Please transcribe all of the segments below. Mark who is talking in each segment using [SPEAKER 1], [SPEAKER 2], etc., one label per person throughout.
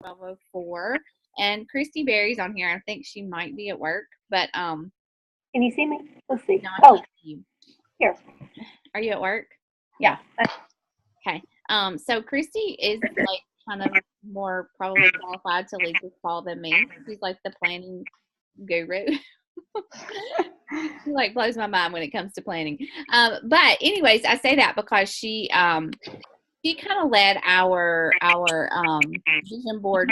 [SPEAKER 1] 12:04. And Christy Berry's on here. I think she might be at work, but
[SPEAKER 2] Can you see me? Let's see.
[SPEAKER 1] no, I
[SPEAKER 2] Oh,
[SPEAKER 1] can't see you.
[SPEAKER 2] here.
[SPEAKER 1] Are you at work?
[SPEAKER 2] Yeah.
[SPEAKER 1] Okay. So Christy is like kind of more probably qualified to lead this call than me. She's like the planning guru. She like blows my mind when it comes to planning. But anyways, I say that because she kind of led our vision board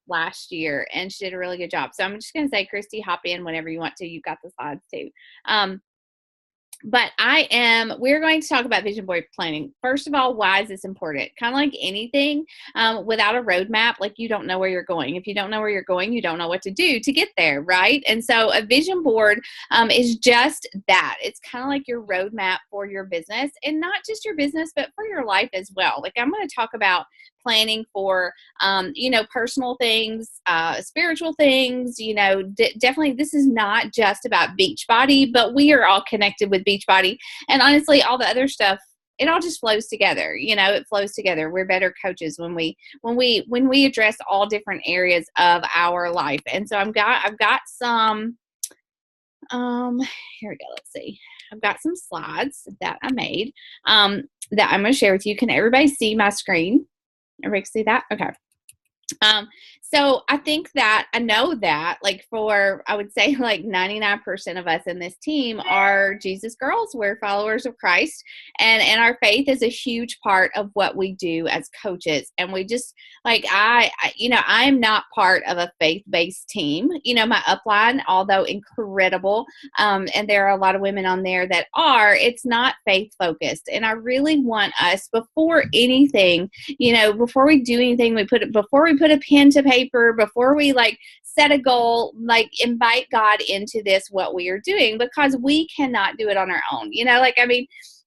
[SPEAKER 1] last year, and she did a really good job. So I'm just going to say, Christy, hop in whenever you want to. You've got the slides too. But we're going to talk about vision board planning. First of all, why is this important? Kind of like anything, without a roadmap, like you don't know where you're going. If you don't know where you're going, you don't know what to do to get there, right? And so a vision board is just that. It's kind of like your roadmap for your business, and not just your business, but for your life as well. Like I'm going to talk about planning for personal things, spiritual things. Definitely this is not just about Beachbody, but we are all connected with Beachbody, and honestly all the other stuff, it all just flows together. It flows together. We're better coaches when we address all different areas of our life. And so I've got some here we go. Let's see. I've got some slides that I made that I'm going to share with you. Can everybody see my screen? Everybody see that? Okay. So I think that I know that I would say like 99% of us in this team are Jesus girls. We're followers of Christ, and our faith is a huge part of what we do as coaches. And we just I am not part of a faith-based team. My upline, although incredible, and there are a lot of women on there that are, it's not faith focused. And I really want us, before anything, before we do anything, before we put a pen to paper, before we set a goal, invite God into this, what we are doing, because we cannot do it on our own.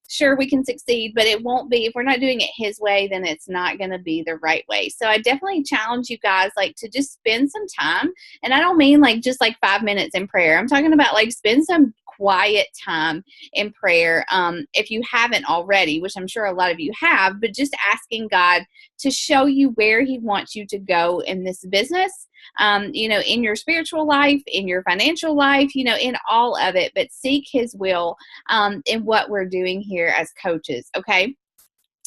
[SPEAKER 1] Sure, we can succeed, but it won't be, if we're not doing it His way, then it's not going to be the right way. So I definitely challenge you guys to just spend some time. And I don't mean just 5 minutes in prayer. I'm talking about spend some quiet time in prayer, if you haven't already, which I'm sure a lot of you have, but just asking God to show you where He wants you to go in this business, in your spiritual life, in your financial life, in all of it, but seek His will in what we're doing here as coaches, okay?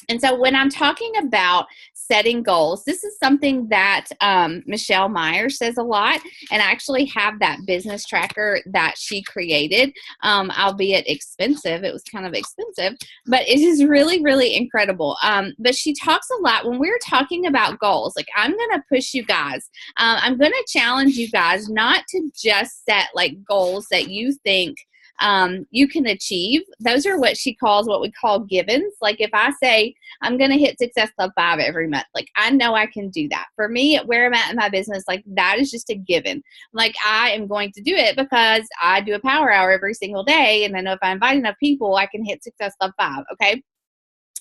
[SPEAKER 1] And so when I'm talking about setting goals, this is something that Michelle Meyer says a lot, and I actually have that business tracker that she created, albeit expensive. It was kind of expensive, but it is really, really incredible. But she talks a lot when we're talking about goals. I'm going to push you guys. I'm going to challenge you guys not to just set goals that you think you can achieve. Those are what we call givens. If I say I'm going to hit Success Club 5 every month, I know I can do that. For me, where I'm at in my business, that is just a given. I am going to do it because I do a power hour every single day, and I know if I invite enough people, I can hit Success Club 5. Okay.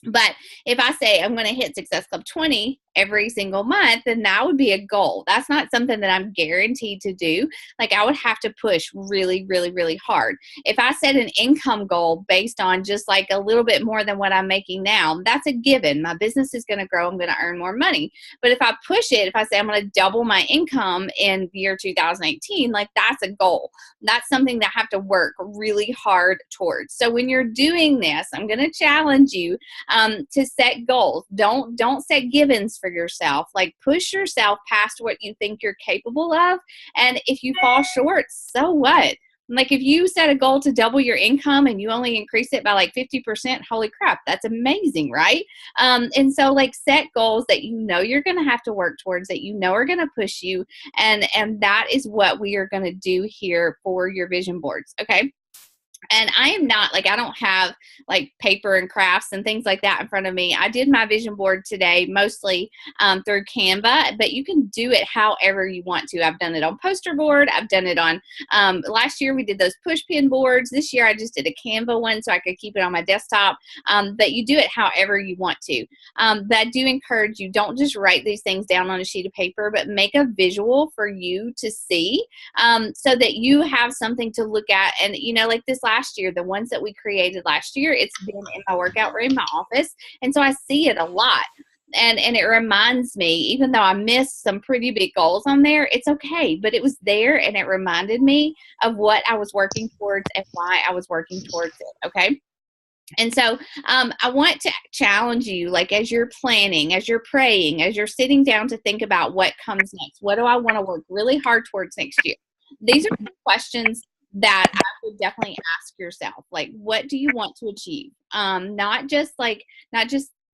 [SPEAKER 1] But if I say I'm going to hit Success Club 20 every single month, then that would be a goal. That's not something that I'm guaranteed to do. I would have to push really, really, really hard. If I set an income goal based on just a little bit more than what I'm making now, that's a given. My business is going to grow. I'm going to earn more money. But if I push it, if I say I'm going to double my income in the year 2018, that's a goal. That's something that I have to work really hard towards. So when you're doing this, I'm going to challenge you to set goals. Don't set givens for yourself. Push yourself past what you think you're capable of. And if you fall short, so what? If you set a goal to double your income and you only increase it by 50%, holy crap, that's amazing, right? And so set goals that you're going to have to work towards, that are going to push you. And that is what we are going to do here for your vision boards. Okay. And I am not I don't have paper and crafts and things like that in front of me. I did my vision board today mostly through Canva, but you can do it however you want to. I've done it on poster board. I've done it on last year we did those push pin boards. This year I just did a Canva one so I could keep it on my desktop. But you do it however you want to. But I do encourage you, don't just write these things down on a sheet of paper, but make a visual for you to see, so that you have something to look at. And this last year, the ones that we created last year, it's been in my workout room, my office. And so I see it a lot. And it reminds me, even though I missed some pretty big goals on there, it's okay. But it was there, and it reminded me of what I was working towards and why I was working towards it. Okay. And so I want to challenge you, like as you're planning, as you're praying, as you're sitting down to think about what comes next. What do I want to work really hard towards next year? These are questions that I would definitely ask yourself. Like, what do you want to achieve? Not just, I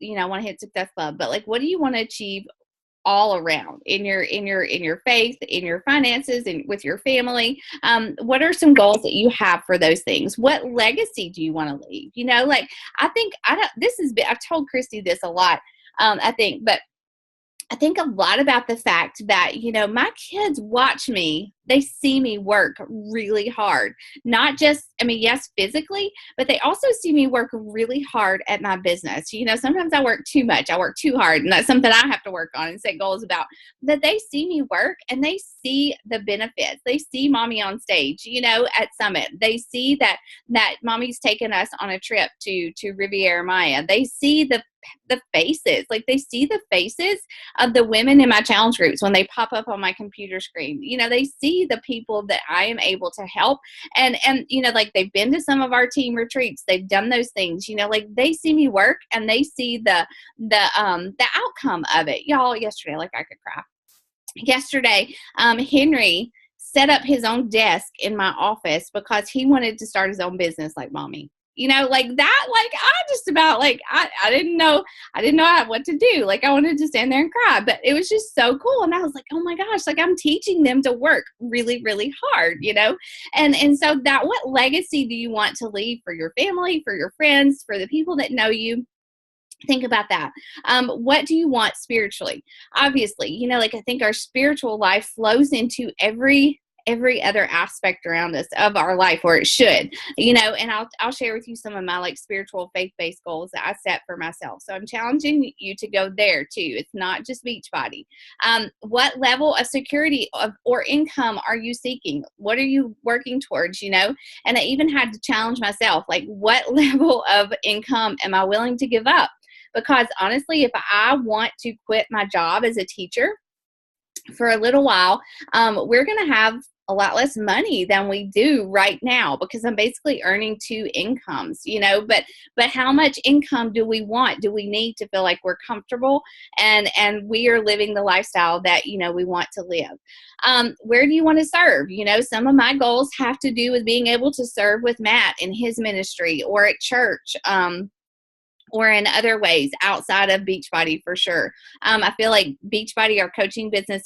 [SPEAKER 1] want to hit Success Club, but like, what do you want to achieve all around in your faith, in your finances, and with your family? What are some goals that you have for those things? What legacy do you want to leave? Like, I've told Christy this a lot, but I think a lot about the fact that, my kids watch me. They see me work really hard. Not just, yes, physically, but they also see me work really hard at my business. Sometimes I work too much. I work too hard, and that's something I have to work on and set goals about. That they see me work, and they see the benefits. They see mommy on stage, at Summit. They see that mommy's taken us on a trip to Riviera Maya. They see the faces, like they see the faces of the women in my challenge groups when they pop up on my computer screen. They see the people that I am able to help, and like they've been to some of our team retreats. They've done those things. Like they see me work, and they see the outcome of it. Y'all, yesterday, like I could cry. Yesterday, Henry set up his own desk in my office because he wanted to start his own business like mommy. Like that, like I just about, like, I didn't know what to do. Like I wanted to stand there and cry, but it was just so cool. And I was like, oh my gosh, like I'm teaching them to work really, really hard, and so that, what legacy do you want to leave for your family, for your friends, for the people that know you? Think about that. What do you want spiritually? Obviously, like I think our spiritual life flows into every other aspect around us of our life, or it should, and I'll share with you some of my like spiritual faith-based goals that I set for myself. So I'm challenging you to go there too. It's not just Beachbody. What level of security or income are you seeking? What are you working towards? And I even had to challenge myself, like, what level of income am I willing to give up? Because honestly, if I want to quit my job as a teacher for a little while, we're going to have a lot less money than we do right now, because I'm basically earning two incomes, but how much income do we want? Do we need to feel like we're comfortable and we are living the lifestyle that, we want to live? Where do you want to serve? Some of my goals have to do with being able to serve with Matt in his ministry, or at church, or in other ways outside of Beachbody, for sure. I feel like Beachbody, our coaching business,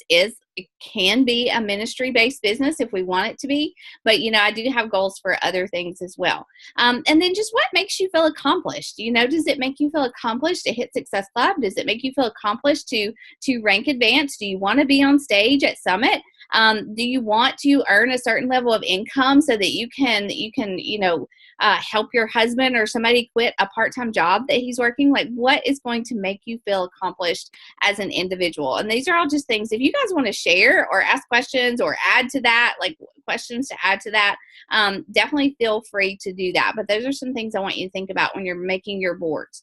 [SPEAKER 1] can be a ministry-based business if we want it to be. But, I do have goals for other things as well. And then just what makes you feel accomplished? Does it make you feel accomplished to hit Success Club? Does it make you feel accomplished to rank advanced? Do you want to be on stage at Summit? Do you want to earn a certain level of income so that you can help your husband or somebody quit a part-time job that he's working? Like, what is going to make you feel accomplished as an individual? And these are all just things, if you guys want to share or ask questions or add to that, like questions to add to that, definitely feel free to do that. But those are some things I want you to think about when you're making your boards.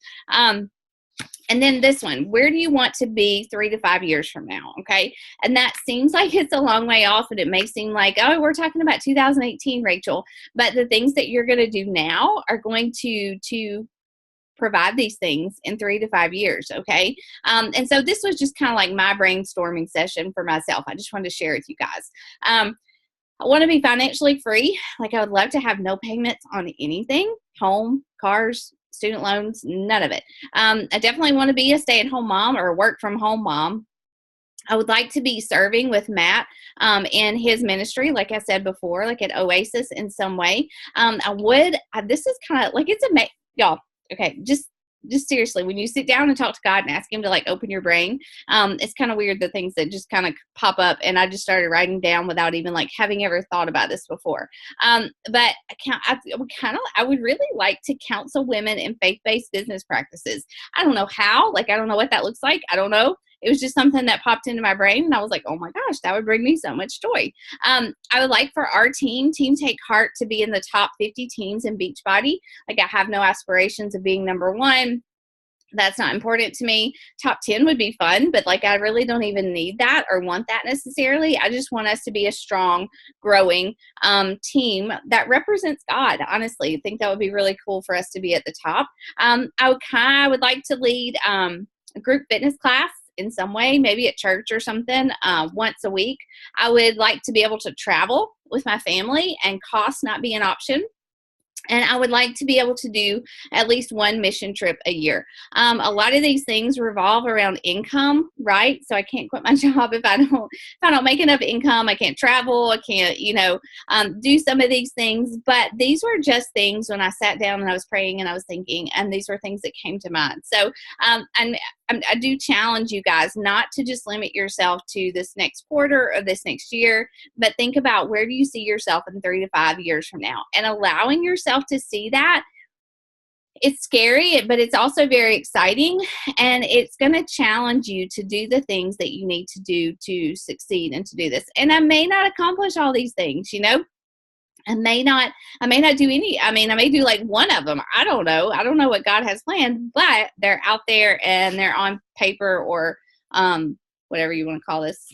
[SPEAKER 1] And then this one, where do you want to be 3 to 5 years from now? Okay. And that seems like it's a long way off, and it may seem like, oh, we're talking about 2018, Rachel, but the things that you're going to do now are going to provide these things in 3 to 5 years. Okay. And so this was just kind of like my brainstorming session for myself. I just wanted to share with you guys. I want to be financially free. Like, I would love to have no payments on anything, home, cars, student loans, none of it. I definitely want to be a stay-at-home mom or a work-from-home mom. I would like to be serving with Matt in his ministry, like I said before, like at Oasis in some way. This is kind of like, y'all, okay, just seriously, when you sit down and talk to God and ask him to like open your brain, it's kind of weird, the things that just kind of pop up. And I just started writing down without even like having ever thought about this before. But I would really like to counsel women in faith-based business practices. I don't know how, I don't know what that looks like. I don't know. It was just something that popped into my brain, and I was like, oh my gosh, that would bring me so much joy. I would like for our team Take Heart, to be in the top 50 teams in Beachbody. Like, I have no aspirations of being number one. That's not important to me. Top 10 would be fun, but like I really don't even need that or want that necessarily. I just want us to be a strong, growing team that represents God. Honestly, I think that would be really cool for us to be at the top. I would like to lead a group fitness class in some way, maybe at church or something, once a week. I would like to be able to travel with my family and cost not be an option. And I would like to be able to do at least one mission trip a year. A lot of these things revolve around income, right? So I can't quit my job if I don't make enough income. I can't travel. I can't, do some of these things. But these were just things when I sat down and I was praying and I was thinking, and these were things that came to mind. So I do challenge you guys not to just limit yourself to this next quarter or this next year, but think about where do you see yourself in 3 to 5 years from now, and allowing yourself to see that. It's scary, but it's also very exciting, and it's going to challenge you to do the things that you need to do to succeed and to do this. And I may not accomplish all these things, I may not do any. I may do like one of them. I don't know what God has planned, but they're out there and they're on paper or whatever you want to call this,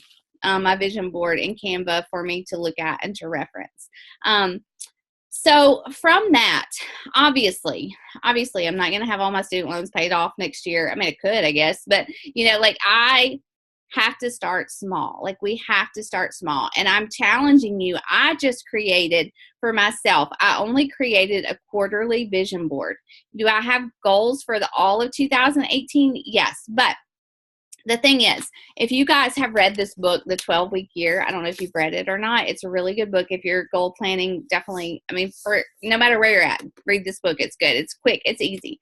[SPEAKER 1] my vision board in Canva for me to look at and to reference. So from that, obviously, I'm not going to have all my student loans paid off next year. I could, I guess, but I have to start small. We have to start small. And I'm challenging you. I just created for myself, I only created a quarterly vision board. Do I have goals for all of 2018? Yes. But the thing is, if you guys have read this book, The 12-Week Year, I don't know if you've read it or not. It's a really good book. If you're goal planning, definitely, for no matter where you're at, read this book. It's good. It's quick. It's easy.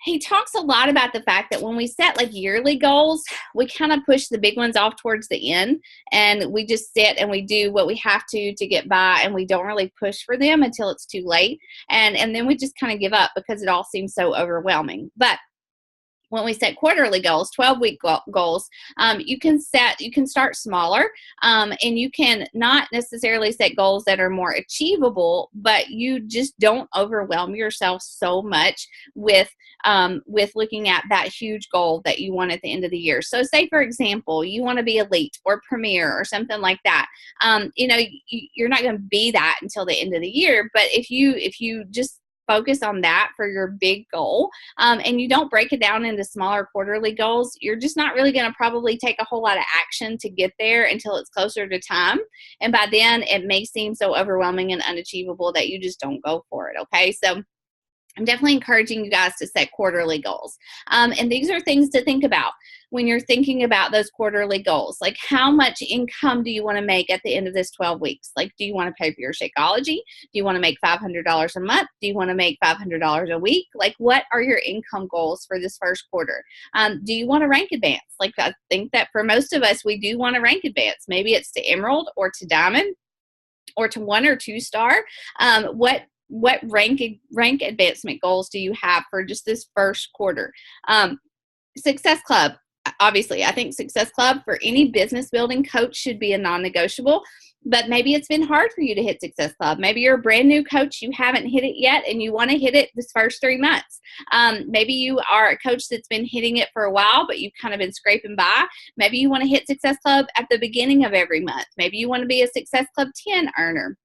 [SPEAKER 1] He talks a lot about the fact that when we set yearly goals, we kind of push the big ones off towards the end, and we just sit and we do what we have to get by, and we don't really push for them until it's too late. And then we just kind of give up because it all seems so overwhelming. But when we set quarterly goals, 12-week goals, you can start smaller, and you can not necessarily set goals that are more achievable, but you just don't overwhelm yourself so much with looking at that huge goal that you want at the end of the year. So say, for example, you want to be elite or premier or something like that. You're not going to be that until the end of the year, but if you just focus on that for your big goal, and you don't break it down into smaller quarterly goals, you're just not really going to probably take a whole lot of action to get there until it's closer to time. And by then, it may seem so overwhelming and unachievable that you just don't go for it, okay? So I'm definitely encouraging you guys to set quarterly goals. And these are things to think about when you're thinking about those quarterly goals. How much income do you want to make at the end of this 12 weeks? Do you want to pay for your Shakeology? Do you want to make $500 a month? Do you want to make $500 a week? What are your income goals for this first quarter? Do you want to rank advance? I think that for most of us, we do want to rank advance. Maybe it's to Emerald or to Diamond or to 1 or 2 star. What rank advancement goals do you have for just this first quarter? Success Club. Obviously, I think Success Club for any business building coach should be a non-negotiable, but maybe it's been hard for you to hit Success Club. Maybe you're a brand new coach, you haven't hit it yet, and you want to hit it this first 3 months. Maybe you are a coach that's been hitting it for a while, but you've kind of been scraping by. Maybe you want to hit Success Club at the beginning of every month. Maybe you want to be a Success Club 10 earner.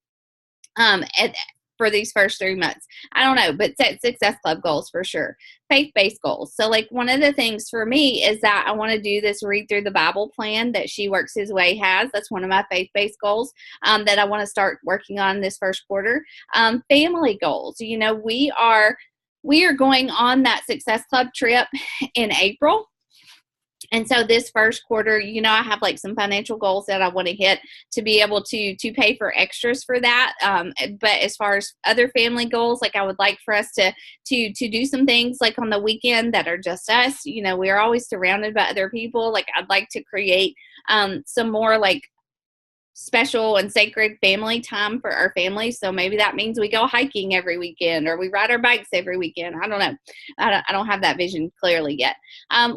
[SPEAKER 1] For these first 3 months. I don't know, but set Success Club goals for sure. Faith-based goals. So one of the things for me is that I want to do this read through the Bible plan that She Works His Way has. That's one of my faith-based goals that I want to start working on this first quarter. Family goals. We are going on that Success Club trip in April. And so this first quarter, I have some financial goals that I want to hit to be able to pay for extras for that. But as far as other family goals, I would like for us to do some things on the weekend that are just us. We're always surrounded by other people. I'd like to create some more special and sacred family time for our family. So maybe that means we go hiking every weekend or we ride our bikes every weekend. I don't know. I don't have that vision clearly yet.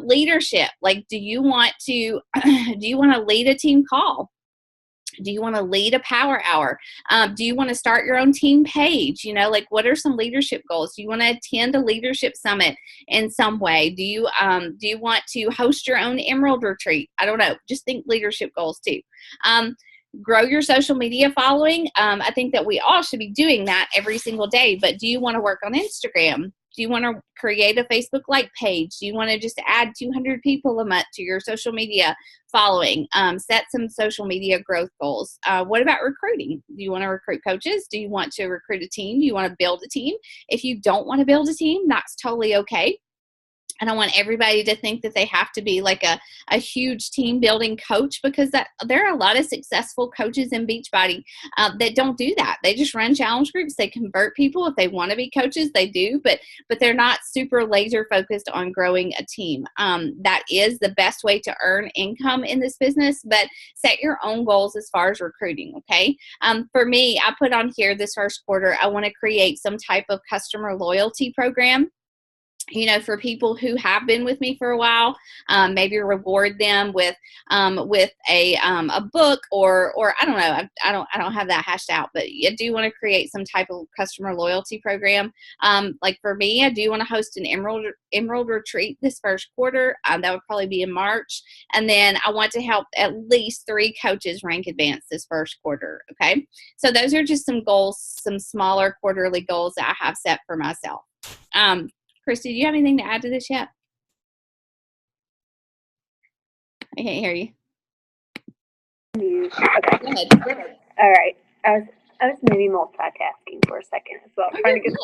[SPEAKER 1] Leadership. Do you want to lead a team call? Do you want to lead a power hour? Do you want to start your own team page? Like what are some leadership goals? Do you want to attend a leadership summit in some way? Do you want to host your own Emerald retreat? I don't know. Just think leadership goals too. Grow your social media following. I think that we all should be doing that every single day. But do you want to work on Instagram? Do you want to create a Facebook like page? Do you want to just add 200 people a month to your social media following? Set some social media growth goals. What about recruiting? Do you want to recruit coaches? Do you want to recruit a team? Do you want to build a team? If you don't want to build a team, that's totally okay. I don't want everybody to think that they have to be like a huge team building coach, because there are a lot of successful coaches in Beachbody that don't do that. They just run challenge groups. They convert people. If they want to be coaches, they do, but they're not super laser focused on growing a team. That is the best way to earn income in this business, but set your own goals as far as recruiting. Okay. For me, I put on here this first quarter, I want to create some type of customer loyalty program. For people who have been with me for a while, maybe reward them with a book or I don't know. I don't have that hashed out, but I do want to create some type of customer loyalty program. Like for me, I do want to host an Emerald retreat this first quarter. That would probably be in March, and then I want to help at least 3 coaches rank advance this first quarter. Okay, so those are just some goals, some smaller quarterly goals that I have set for myself. Christy, do you have anything to add to this yet? I can't hear you.
[SPEAKER 2] Okay.
[SPEAKER 1] Go ahead.
[SPEAKER 2] All right. I was maybe multitasking for a second as well. Trying to get.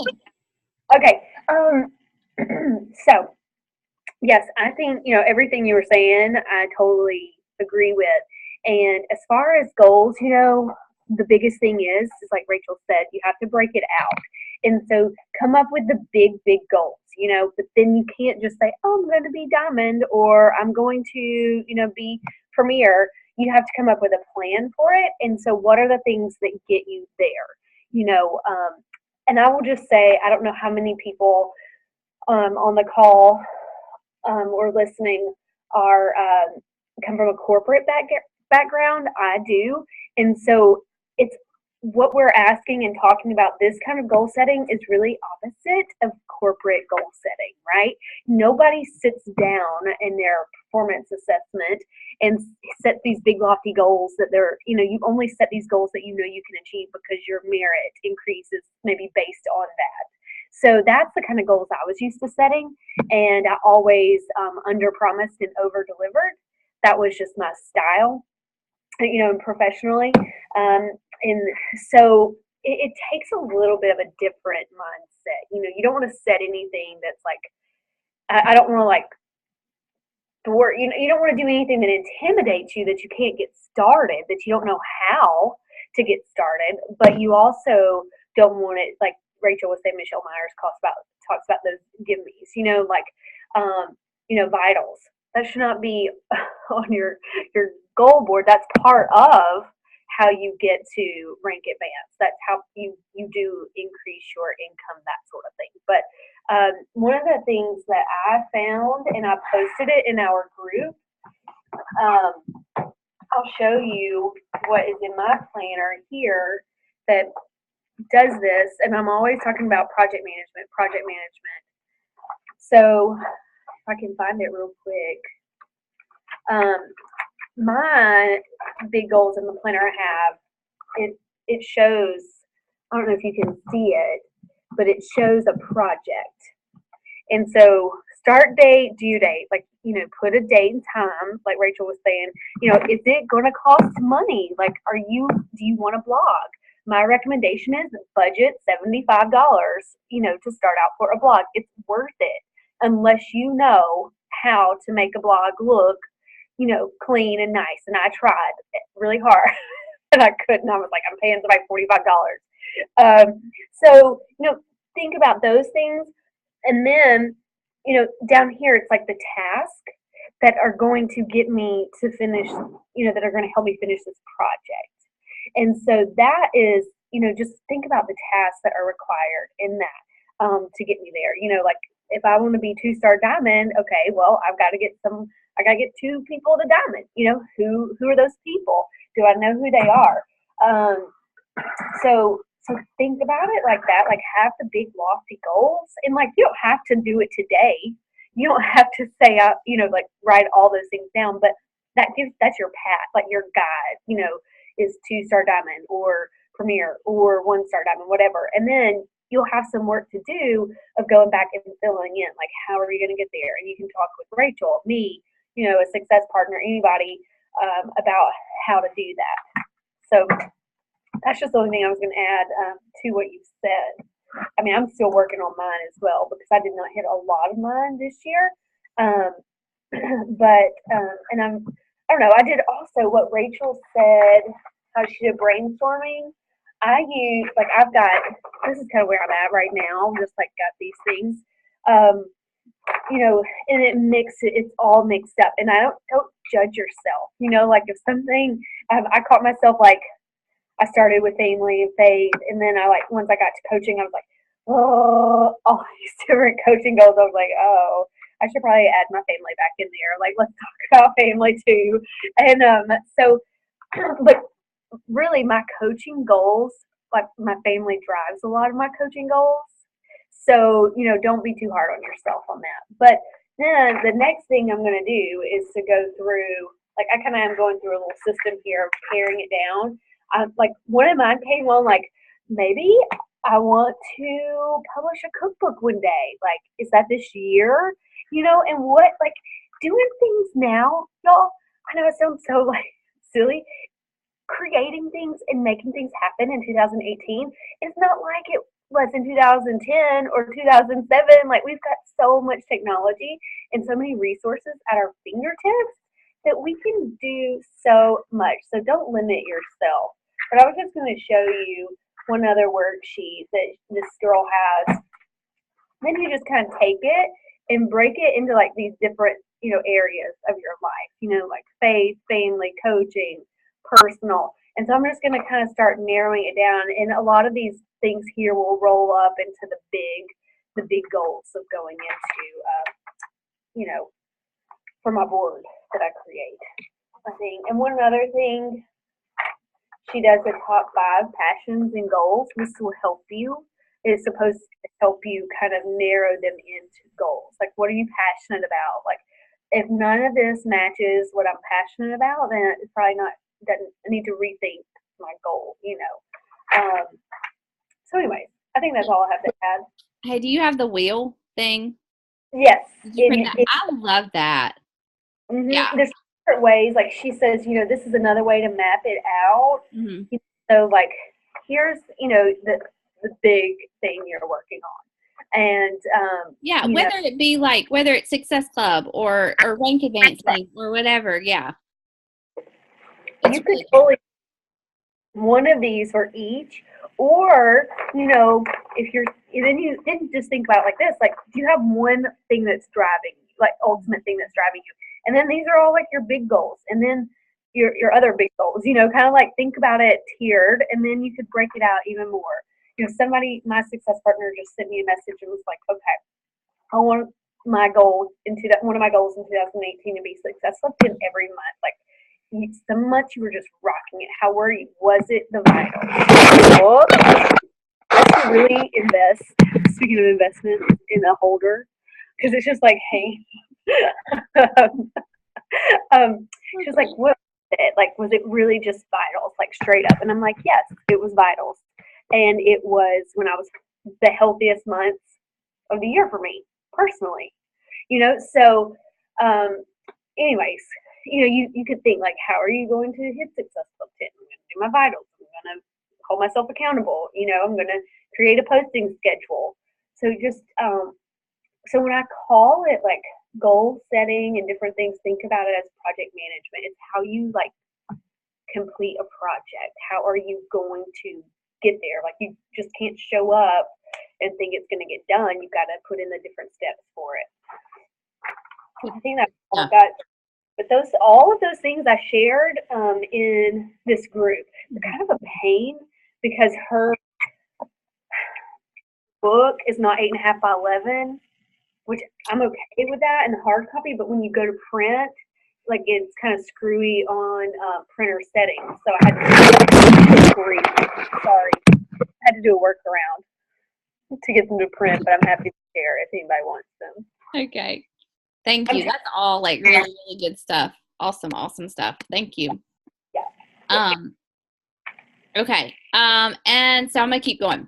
[SPEAKER 2] Okay. So yes, I think everything you were saying, I totally agree with. And as far as goals, the biggest thing is like Rachel said, you have to break it out. And so come up with the big goals, but then you can't just say, oh, I'm going to be diamond or I'm going to, be premier. You have to come up with a plan for it. And so what are the things that get you there? And I will just say, I don't know how many people on the call or listening are come from a corporate background. I do. And so it's what we're asking and talking about, this kind of goal setting is really opposite of corporate goal setting, right? Nobody sits down in their performance assessment and set these big lofty goals that you only set these goals that you can achieve because your merit increases maybe based on that. So that's the kind of goals I was used to setting, and I always under promised and over delivered. That was just my style, and professionally. And so it takes a little bit of a different mindset. You don't want to set anything that's like, I don't want to like thwart, you don't want to do anything that intimidates you, that you can't get started, that you don't know how to get started, but you also don't want it, like Rachel was saying, Michelle Myers talks about those gimmies, vitals. That should not be on your goal board. That's part of how you get to rank advance. That's how you do increase your income, that sort of thing. But one of the things that I found, and I posted it in our group, I'll show you what is in my planner here that does this, and I'm always talking about project management. So if I can find it real quick. My big goals in the planner I have, it shows, I don't know if you can see it, but it shows a project. And so start date, due date, like, put a date and time, like Rachel was saying, is it going to cost money? Like, do you want a blog? My recommendation is budget $75, to start out for a blog. It's worth it unless you know how to make a blog look, clean and nice. And I tried really hard and I couldn't. I was like, I'm paying somebody $45. So, think about those things. And then, down here, it's like the task that are going to get me to finish, that are going to help me finish this project. And so that is, just think about the tasks that are required in that to get me there. Like if I want to be 2-star diamond, okay, well, I got to get 2 people to diamond. Who are those people? Do I know who they are? Um, so think about it like that. Like have the big lofty goals, and like you don't have to do it today. You don't have to say out, like write all those things down. But that's your path, like your guide. Is 2-star diamond or premier or 1-star diamond, whatever. And then you'll have some work to do of going back and filling in. Like how are you going to get there? And you can talk with Rachel, me, a success partner, anybody about how to do that. So that's just the only thing I was going to add to what you said. I mean, I'm still working on mine as well because I did not hit a lot of mine this year. And I don't know, I did also what Rachel said, how she did brainstorming. I've got, this is kind of where I'm at right now, just like got these things. And it's all mixed up. And I don't judge yourself. Like if something, I caught myself like, I started with family and faith, and then once I got to coaching, I was like, oh, all these different coaching goals. I was like, oh, I should probably add my family back in there. Like, let's talk about family too. And but really, my coaching goals, like my family drives a lot of my coaching goals. So don't be too hard on yourself on that. But then the next thing I'm going to do is to go through, like I kind of am going through a little system here of paring it down. Like one of mine came on like, maybe I want to publish a cookbook one day. Like, is that this year? And what, like doing things now, y'all, I know it sounds so like silly. Creating things and making things happen in 2018 is not like it was in 2010 or 2007. Like we've got so much technology and so many resources at our fingertips that we can do so much. So don't limit yourself. But I was just going to show you one other worksheet that this girl has. Then you just kind of take it and break it into like these different, areas of your life, like faith, family, coaching, personal. And so I'm just going to kind of start narrowing it down. And a lot of these things here will roll up into the big goals of going into, for my board that I create, I think. And one other thing, she does the top 5 passions and goals. This will help you. It's supposed to help you kind of narrow them into goals. Like, what are you passionate about? Like, if none of this matches what I'm passionate about, then it's probably not, I need to rethink my goal, So anyways, I think that's all I have to add.
[SPEAKER 1] Hey, do you have the wheel thing?
[SPEAKER 2] Yes.
[SPEAKER 1] I love that.
[SPEAKER 2] Mm-hmm. Yeah. There's different ways. Like she says, this is another way to map it out.
[SPEAKER 1] Mm-hmm.
[SPEAKER 2] So like, here's, the big thing you're working on. And
[SPEAKER 1] whether it's Success Club or rank advancing or whatever, yeah.
[SPEAKER 2] You could fully one of these for each, or if you're then you didn't just think about it like this, like do you have one thing that's driving you, like ultimate thing that's driving you, and then these are all like your big goals, and then your other big goals, kind of like think about it tiered, and then you could break it out even more. My success partner just sent me a message and was like, okay, I want my goal one of my goals in 2018 to be successful in every month. Like so much you were just rocking it. How were you? Was it the vital? Let's really invest. Speaking of investment, in a holder, because it's just like, hey. She was like, what was it? Like, was it really just vitals, like straight up? And I'm like, yes, it was vitals. And it was when I was the healthiest months of the year for me, personally. So anyways, you could think like, how are you going to hit Success Club 10? I'm going to do my vitals. I'm going to hold myself accountable. I'm going to create a posting schedule. So just, so when I call it like goal setting and different things, think about it as project management. It's how you like complete a project. How are you going to get there? Like you just can't show up and think it's going to get done. You've got to put in the different steps for it. I think that's all I've got. But all of those things I shared in this group, they're kind of a pain because her book is not 8.5 by 11, which I'm okay with that in the hard copy. But when you go to print, like it's kind of screwy on printer settings, so I had to sorry, I had to do a workaround to get them to print, but I'm happy to share if anybody wants them.
[SPEAKER 1] Okay. Thank you. That's all like really, really good stuff. Awesome, awesome stuff. Thank you.
[SPEAKER 2] Yeah.
[SPEAKER 1] Okay. And so I'm gonna keep going.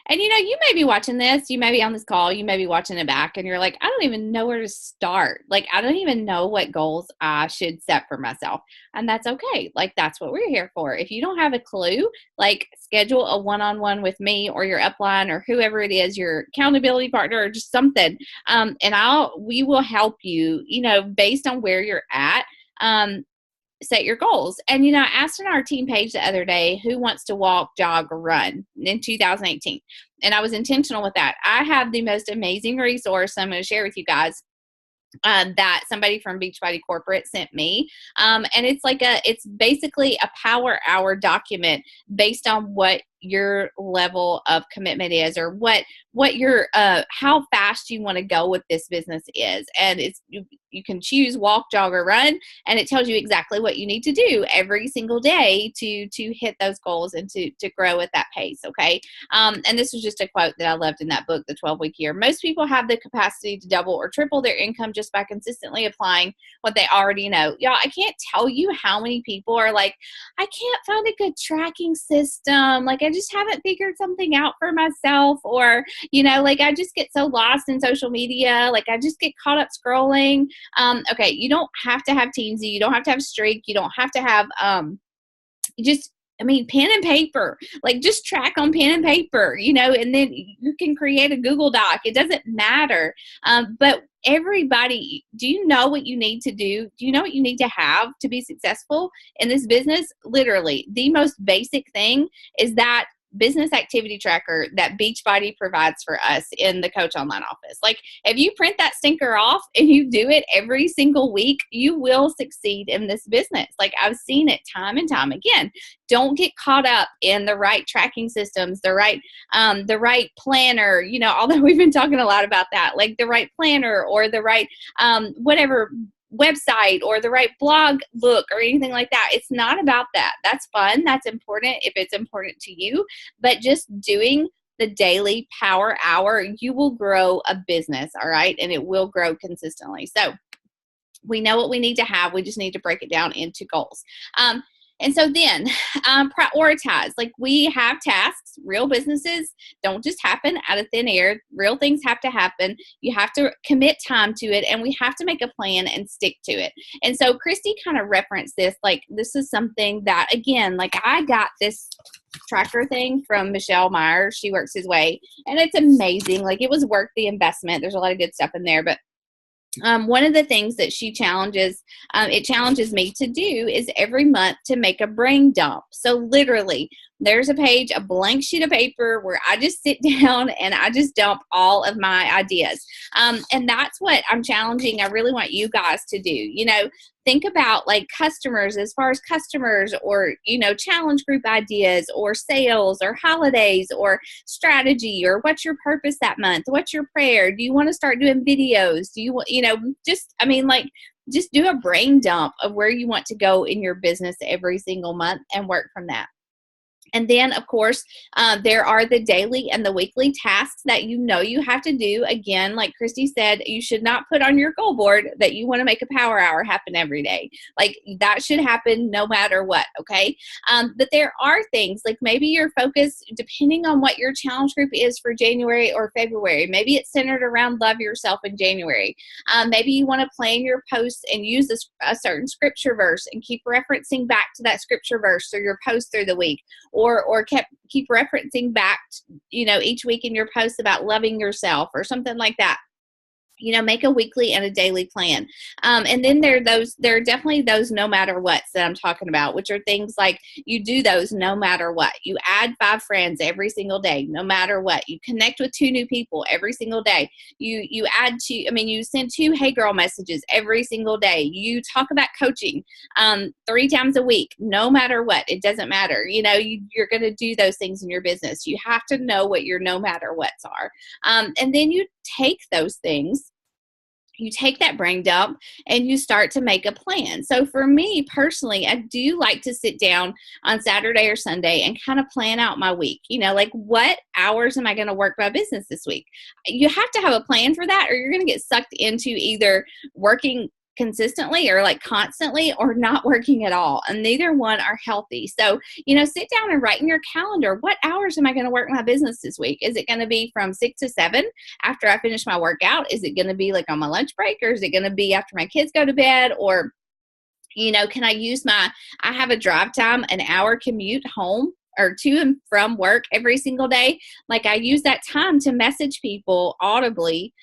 [SPEAKER 1] And you know, you may be watching this, you may be on this call, you may be watching it back, and you're like, I don't even know where to start. Like, I don't even know what goals I should set for myself. And that's okay. Like, that's what we're here for. If you don't have a clue, like, schedule a one-on-one with me or your upline or whoever it is, your accountability partner or just something. And we will help you, you know, based on where you're at. Set your goals. And, you know, I asked on our team page the other day, who wants to walk, jog, or run in 2018? And I was intentional with that. I have the most amazing resource I'm going to share with you guys that somebody from Beachbody Corporate sent me. And it's basically a power hour document based on what your level of commitment is, or what your how fast you want to go with this business is. And it's you can choose walk, jog, or run, and it tells you exactly what you need to do every single day to hit those goals and to grow at that pace. Okay. And this was just a quote that I loved in that book, The 12-Week Year. Most people have the capacity to double or triple their income just by consistently applying what they already know. Y'all, I can't tell you how many people are like, I can't find a good tracking system. Like, I just haven't figured something out for myself. Or, you know, like, I just get so lost in social media. Like, I just get caught up scrolling. Okay, you don't have to have Teamsy. You don't have to have Streak. You don't have to have pen and paper. Like, just track on pen and paper, you know, and then you can create a Google Doc. It doesn't matter. But everybody, do you know what you need to do? Do you know what you need to have to be successful in this business? Literally, the most basic thing is that business activity tracker that Beachbody provides for us in the Coach Online office. Like, if you print that stinker off and you do it every single week, you will succeed in this business. Like, I've seen it time and time again. Don't get caught up in the right tracking systems, the right planner, you know, although we've been talking a lot about that, like the right planner or the right whatever website or the right blog look or anything like that. It's not about that. That's fun. That's important if it's important to you. But just doing the daily power hour, you will grow a business, all right? And it will grow consistently. So we know what we need to have. We just need to break it down into goals. And so then prioritize. Like, we have tasks. Real businesses don't just happen out of thin air. Real things have to happen. You have to commit time to it, and we have to make a plan and stick to it. And so Christy kind of referenced this. Like, this is something that, again, like, I got this tracker thing from Michelle Meyer. She Works His Way, and it's amazing. Like, it was worth the investment. There's a lot of good stuff in there, but one of the things that she challenges me to do is every month to make a brain dump. So literally, there's a page, a blank sheet of paper where I just sit down and I just dump all of my ideas. And that's what I'm challenging. I really want you guys to do. You know, think about like customers, as far as customers, or, you know, challenge group ideas, or sales, or holidays, or strategy, or what's your purpose that month? What's your prayer? Do you want to start doing videos? Do you want, you know, just do a brain dump of where you want to go in your business every single month and work from that. And then, of course, there are the daily and the weekly tasks that you know you have to do. Again, like Christy said, you should not put on your goal board that you want to make a power hour happen every day. Like, that should happen no matter what, okay? But there are things, like maybe your focus, depending on what your challenge group is for January or February, maybe it's centered around love yourself in January. Maybe you want to plan your posts and use a certain scripture verse and keep referencing back to that scripture verse through your post through the week. Or keep referencing back, you know, each week in your posts about loving yourself or something like that. You know, make a weekly and a daily plan. And then there are definitely those no matter what's that I'm talking about, which are things like you do those no matter what. You add 5 friends every single day, no matter what. You connect with 2 new people every single day. You send 2 hey girl messages every single day. You talk about coaching 3 times a week, no matter what. It doesn't matter. You know, you're going to do those things in your business. You have to know what your no matter what's are. And then you take those things you take that brain dump and you start to make a plan. So for me personally, I do like to sit down on Saturday or Sunday and kind of plan out my week. You know, like what hours am I going to work my business this week? You have to have a plan for that, or you're going to get sucked into either working consistently or like constantly, or not working at all, and neither one are healthy. So, you know, sit down and write in your calendar, what hours am I going to work my business this week? Is it going to be from 6 to 7 after I finish my workout? Is it going to be like on my lunch break, or is it going to be after my kids go to bed? Or, you know, can I use I have a drive time, an hour commute home or to and from work every single day. Like I use that time to message people audibly,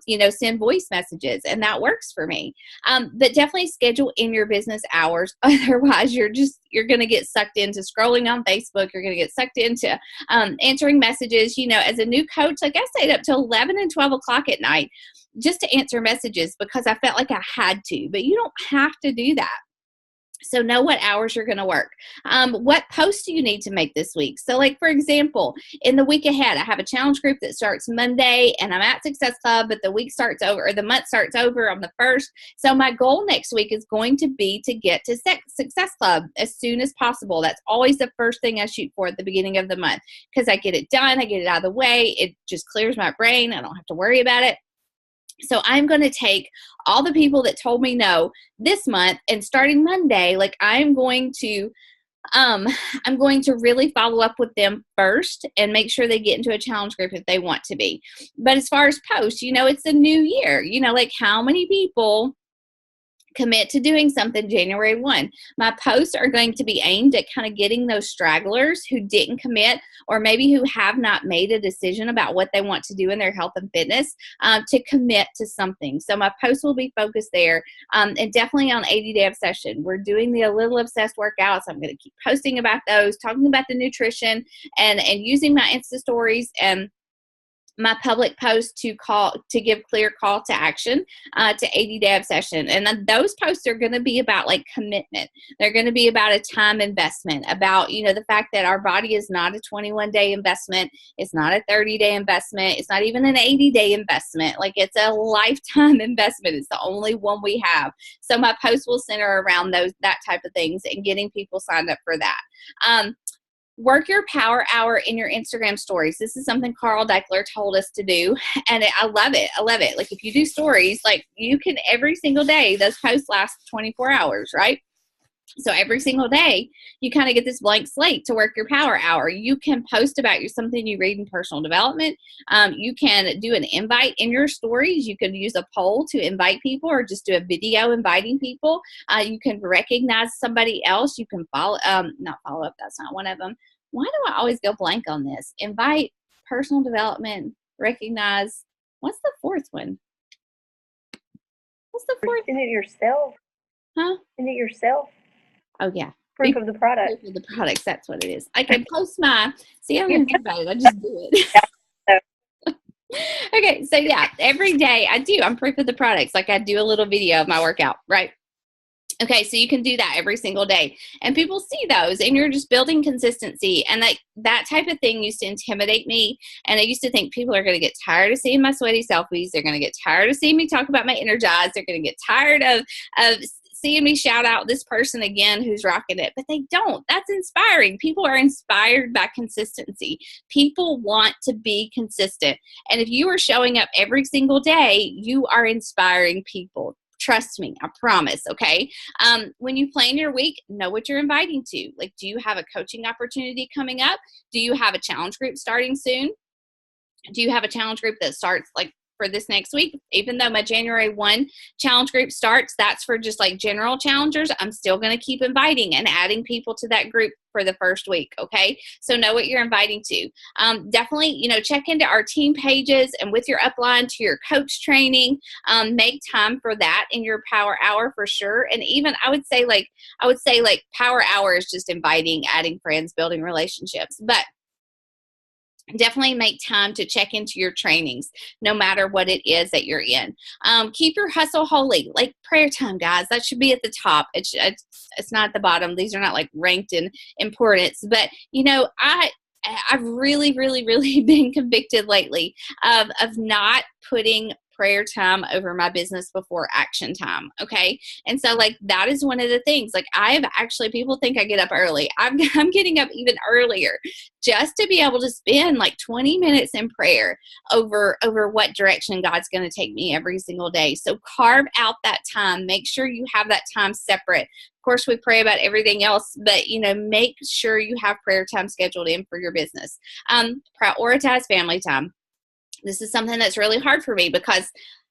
[SPEAKER 1] you know, send voice messages, and that works for me. But definitely schedule in your business hours. Otherwise you're going to get sucked into scrolling on Facebook. You're going to get sucked into answering messages. You know, as a new coach, like I stayed up till 11 and 12 o'clock at night just to answer messages because I felt like I had to, but you don't have to do that. So know what hours you're going to work. What posts do you need to make this week? So like, for example, in the week ahead, I have a challenge group that starts Monday and I'm at Success Club, but the week starts over, or the month starts over on the 1st. So my goal next week is going to be to get to Success Club as soon as possible. That's always the first thing I shoot for at the beginning of the month, because I get it done. I get it out of the way. It just clears my brain. I don't have to worry about it. So I'm going to take all the people that told me no this month, and starting Monday, like I'm going to really follow up with them first and make sure they get into a challenge group if they want to be. But as far as posts, you know, it's a new year, you know, like how many people commit to doing something January 1. My posts are going to be aimed at kind of getting those stragglers who didn't commit, or maybe who have not made a decision about what they want to do in their health and fitness, to commit to something. So my posts will be focused there, and definitely on 80-day obsession. We're doing the A Little Obsessed workouts. I'm going to keep posting about those, talking about the nutrition, and using my Insta stories and my public post to give clear call to action to 80-day obsession. And then those posts are going to be about like commitment. They're going to be about a time investment, about, you know, the fact that our body is not a 21-day investment. It's not a 30-day investment. It's not even an 80-day investment. Like it's a lifetime investment. It's the only one we have. So my posts will center around that type of things and getting people signed up for that. Work your power hour in your Instagram stories. This is something Carl Deichler told us to do, and I love it. I love it. Like if you do stories, like you can every single day, those posts last 24 hours, right? So every single day, you kind of get this blank slate to work your power hour. You can post about something you read in personal development. You can do an invite in your stories. You can use a poll to invite people, or just do a video inviting people. You can recognize somebody else. You can not follow up. That's not one of them. Why do I always go blank on this? Invite, personal development, recognize. What's the fourth one? What's the fourth?
[SPEAKER 2] Isn't it yourself?
[SPEAKER 1] Huh?
[SPEAKER 2] Isn't it yourself?
[SPEAKER 1] Oh, yeah.
[SPEAKER 2] Proof of the product.
[SPEAKER 1] Proof of the products. That's what it is. I can post I don't even think about it. I just do it. Okay. So, yeah, every day I do. I'm proof of the products. Like I do a little video of my workout, right? Okay, so you can do that every single day, and people see those, and you're just building consistency. And that type of thing used to intimidate me, and I used to think people are going to get tired of seeing my sweaty selfies. They're going to get tired of seeing me talk about my Energize. They're going to get tired of seeing me shout out this person again who's rocking it, but they don't. That's inspiring. People are inspired by consistency. People want to be consistent, and if you are showing up every single day, you are inspiring people. Trust me, I promise, okay? When you plan your week, know what you're inviting to. Like, do you have a coaching opportunity coming up? Do you have a challenge group starting soon? Do you have a challenge group that starts like for this next week? Even though my January 1 challenge group starts, that's for just like general challengers. I'm still going to keep inviting and adding people to that group for the first week. Okay. So know what you're inviting to. Definitely, check into our team pages and with your upline to your coach training, make time for that in your power hour for sure. And even I would say power hour is just inviting, adding friends, building relationships, but definitely make time to check into your trainings, no matter what it is that you're in. Keep your hustle holy, like prayer time, guys. That should be at the top. It's not at the bottom. These are not like ranked in importance, but I've really, really, really been convicted lately of not putting prayer time over my business before action time. Okay. And so like, that is one of the things, like people think I get up early. I'm getting up even earlier just to be able to spend like 20 minutes in prayer over what direction God's going to take me every single day. So carve out that time. Make sure you have that time separate. Of course, we pray about everything else, but make sure you have prayer time scheduled in for your business. Prioritize family time. This is something that's really hard for me because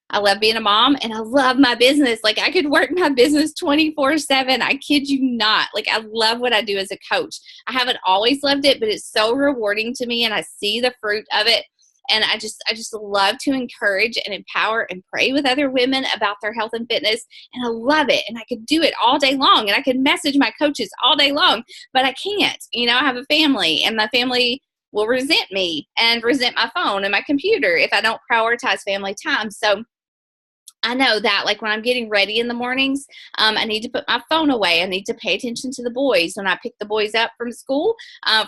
[SPEAKER 1] I love being a mom and I love my business. Like, I could work my business 24/7. I kid you not. Like, I love what I do as a coach. I haven't always loved it, but it's so rewarding to me and I see the fruit of it. And I just love to encourage and empower and pray with other women about their health and fitness. And I love it. And I could do it all day long. And I could message my coaches all day long, but I can't. I have a family, and my family will resent me and resent my phone and my computer if I don't prioritize family time. So I know that, like, when I'm getting ready in the mornings, I need to put my phone away. I need to pay attention to the boys. When I pick the boys up from school,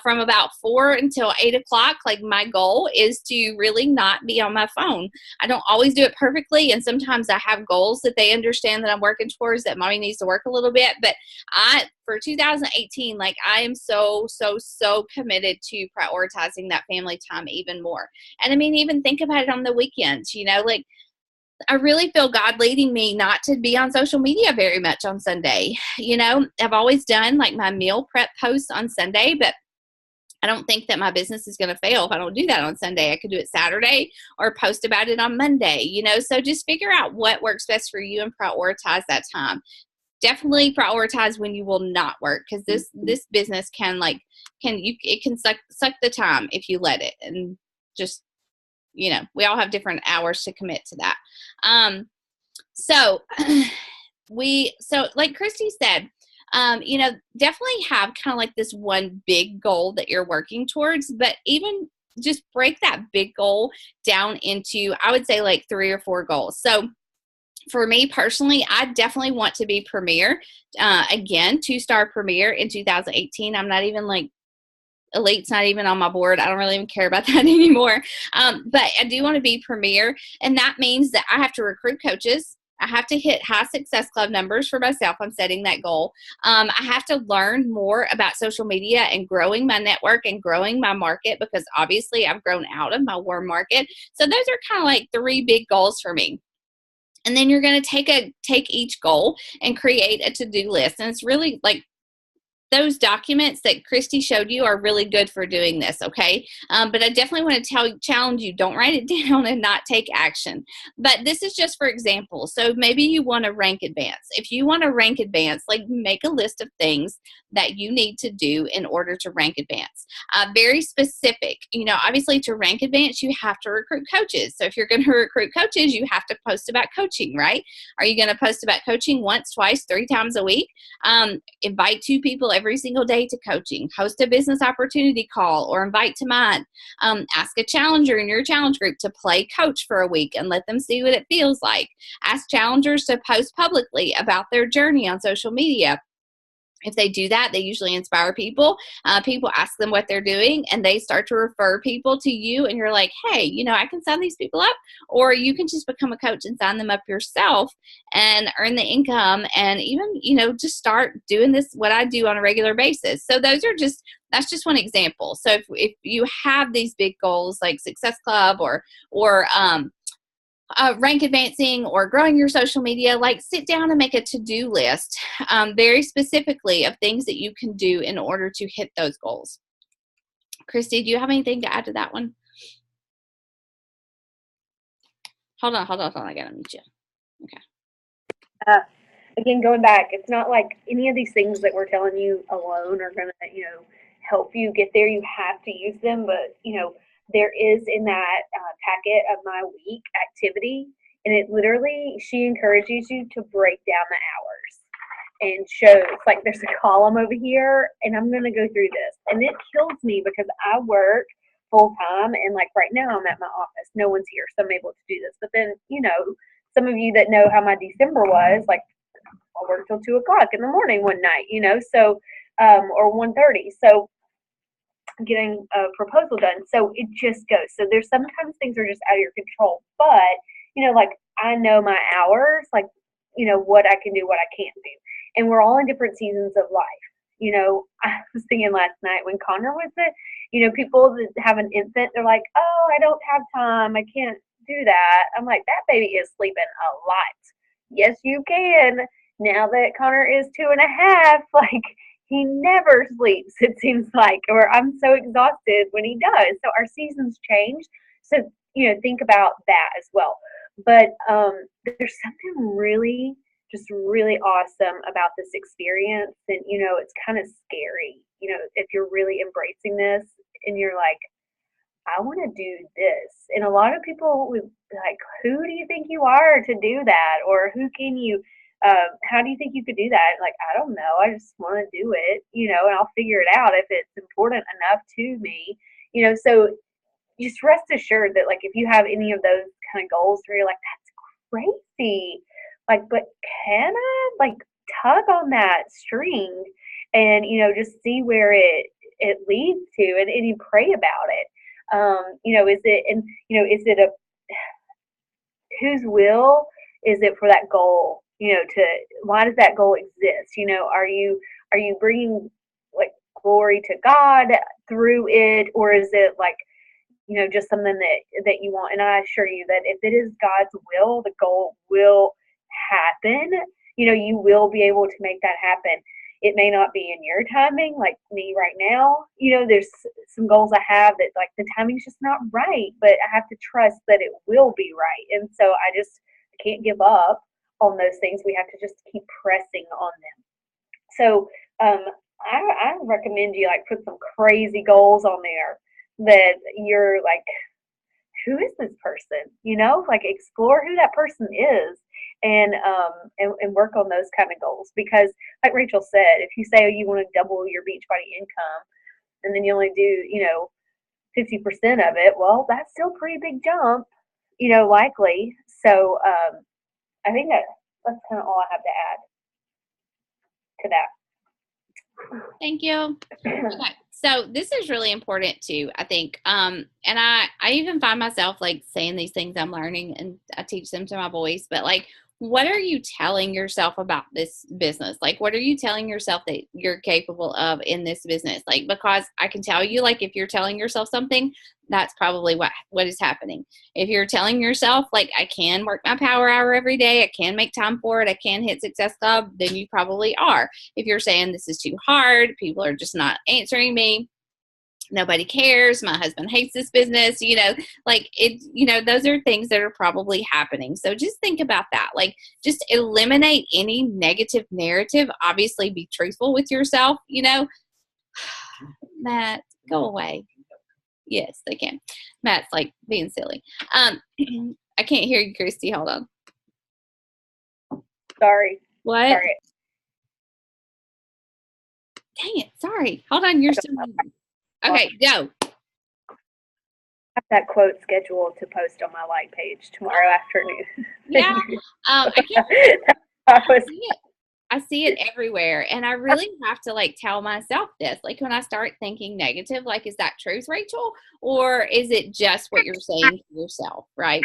[SPEAKER 1] from about 4 until 8 o'clock, like, my goal is to really not be on my phone. I don't always do it perfectly, and sometimes I have goals that they understand that I'm working towards, that mommy needs to work a little bit. But for 2018, like, I am so committed to prioritizing that family time even more. And I mean, even think about it on the weekends, like, I really feel God leading me not to be on social media very much on Sunday. I've always done like my meal prep posts on Sunday, but I don't think that my business is going to fail if I don't do that on Sunday. I could do it Saturday or post about it on Monday, so just figure out what works best for you and prioritize that time. Definitely prioritize when you will not work, because this business can suck the time if you let it, and just, we all have different hours to commit to that. So like Christy said, definitely have kind of like this one big goal that you're working towards, but even just break that big goal down into, I would say, like 3 or 4 goals. So for me personally, I definitely want to be premier, again, 2-star premier in 2018. I'm not even like, Elite's not even on my board. I don't really even care about that anymore. But I do want to be premier. And that means that I have to recruit coaches. I have to hit high success club numbers for myself. I'm setting that goal. I have to learn more about social media and growing my network and growing my market, because obviously I've grown out of my warm market. So those are kind of like 3 big goals for me. And then you're going to take each goal and create a to-do list. And it's really like, those documents that Christy showed you are really good for doing this, okay? But I definitely want to challenge you, don't write it down and not take action. But this is just for example. So maybe you want to rank advance. If you want to rank advance, like, make a list of things that you need to do in order to rank advance. Very specific. Obviously, to rank advance, you have to recruit coaches. So if you're going to recruit coaches, you have to post about coaching, right? Are you going to post about coaching once, twice, 3 times a week? Invite 2 people every single day to coaching. Host a business opportunity call or invite to mine. Ask a challenger in your challenge group to play coach for a week and let them see what it feels like. Ask challengers to post publicly about their journey on social media. If they do that, they usually inspire people. People ask them what they're doing, and they start to refer people to you. And you're like, hey, I can sign these people up. Or you can just become a coach and sign them up yourself and earn the income. And even, just start doing this, what I do on a regular basis. So that's just one example. So if you have these big goals like Success Club or rank advancing or growing your social media, like, sit down and make a to-do list, very specifically, of things that you can do in order to hit those goals. Christy, do you have anything to add to that one? Hold on. I gotta mute you.
[SPEAKER 2] Okay. Again, going back, it's not like any of these things that we're telling you alone are gonna, help you get there. You have to use them, but there is in that packet of my week activity, and it literally, she encourages you to break down the hours and shows, like, there's a column over here, and I'm going to go through this. And it kills me because I work full time, and like right now I'm at my office. No one's here, so I'm able to do this. But then, some of you that know how my December was, like, I worked till 2 o'clock in the morning one night, so, or 1:30. So, getting a proposal done. So it just goes. So there's sometimes things are just out of your control, but like I know my hours, like, what I can do, what I can't do. And we're all in different seasons of life. I was thinking last night when Connor was people that have an infant, they're like, oh, I don't have time. I can't do that. I'm like, that baby is sleeping a lot. Yes, you can. Now that Connor is 2.5, like, he never sleeps, it seems like, or I'm so exhausted when he does. So our seasons change. So, think about that as well. But there's something really, just really awesome about this experience. And, it's kind of scary, if you're really embracing this and you're like, I want to do this. And a lot of people would be like, who do you think you are to do that? Or who can you, how do you think you could do that? Like, I don't know. I just want to do it, and I'll figure it out if it's important enough to me, so just rest assured that, like, if you have any of those kind of goals where you're like, that's crazy, like, but can I, like, tug on that string and, just see where it leads to, and you pray about it. Is it, and, is it whose will is it for that goal, why does that goal exist? Are you bringing, like, glory to God through it, or is it like, just something that you want? And I assure you that if it is God's will, the goal will happen. You will be able to make that happen. It may not be in your timing, like me right now. There's some goals I have that, like, the timing's just not right, but I have to trust that it will be right. And so I can't give up on those things. We have to just keep pressing on them. So I recommend you, like, put some crazy goals on there that you're like, who is this person? Like, explore who that person is, and work on those kind of goals. Because, like Rachel said, if you say, oh, you want to double your Beachbody income, and then you only do 50% of it, well, that's still a pretty big jump, likely. So I think that's kind of all I have to add to that.
[SPEAKER 1] Thank you. Okay. So this is really important too, I think. And I even find myself, like, saying these things I'm learning, and I teach them to my boys, but, like, what are you telling yourself about this business? Like, what are you telling yourself that you're capable of in this business? Like, because I can tell you, like, if you're telling yourself something, that's probably what is happening. If you're telling yourself, like, I can work my power hour every day, I can make time for it, I can hit Success Club, then you probably are. If you're saying this is too hard, people are just not answering me, nobody cares, my husband hates this business, like, it, those are things that are probably happening. So just think about that. Like, just eliminate any negative narrative. Obviously, be truthful with yourself. Matt, go away. Yes, they can. Matt's, like, being silly. I can't hear you, Christy. Hold on.
[SPEAKER 2] Sorry.
[SPEAKER 1] What?
[SPEAKER 2] Sorry.
[SPEAKER 1] Dang it. Sorry. Hold on. You're still. Okay, go.
[SPEAKER 2] I have that quote scheduled to post on my like page tomorrow afternoon.
[SPEAKER 1] Yeah. I see it everywhere. And I really have to, like, tell myself this. Like, when I start thinking negative, like, is that truth, Rachel? Or is it just what you're saying to yourself, right?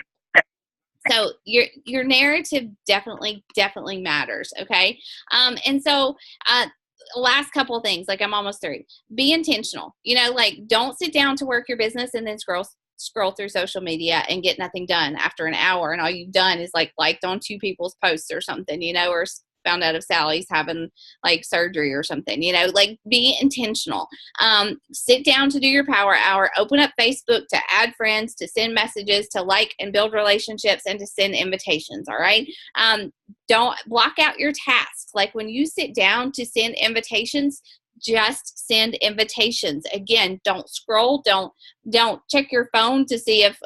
[SPEAKER 1] So your narrative definitely matters, okay? And so last couple of things, like, I'm almost through. Be intentional. Like, don't sit down to work your business and then scroll through social media and get nothing done after an hour, and all you've done is, like, liked on 2 people's posts or something, or found out if Sally's having, like, surgery or something, like, be intentional. Sit down to do your power hour, open up Facebook to add friends, to send messages, to like and build relationships, and to send invitations. All right. Don't block out your tasks. Like, when you sit down to send invitations, just send invitations. Again, don't scroll. Don't check your phone to see if,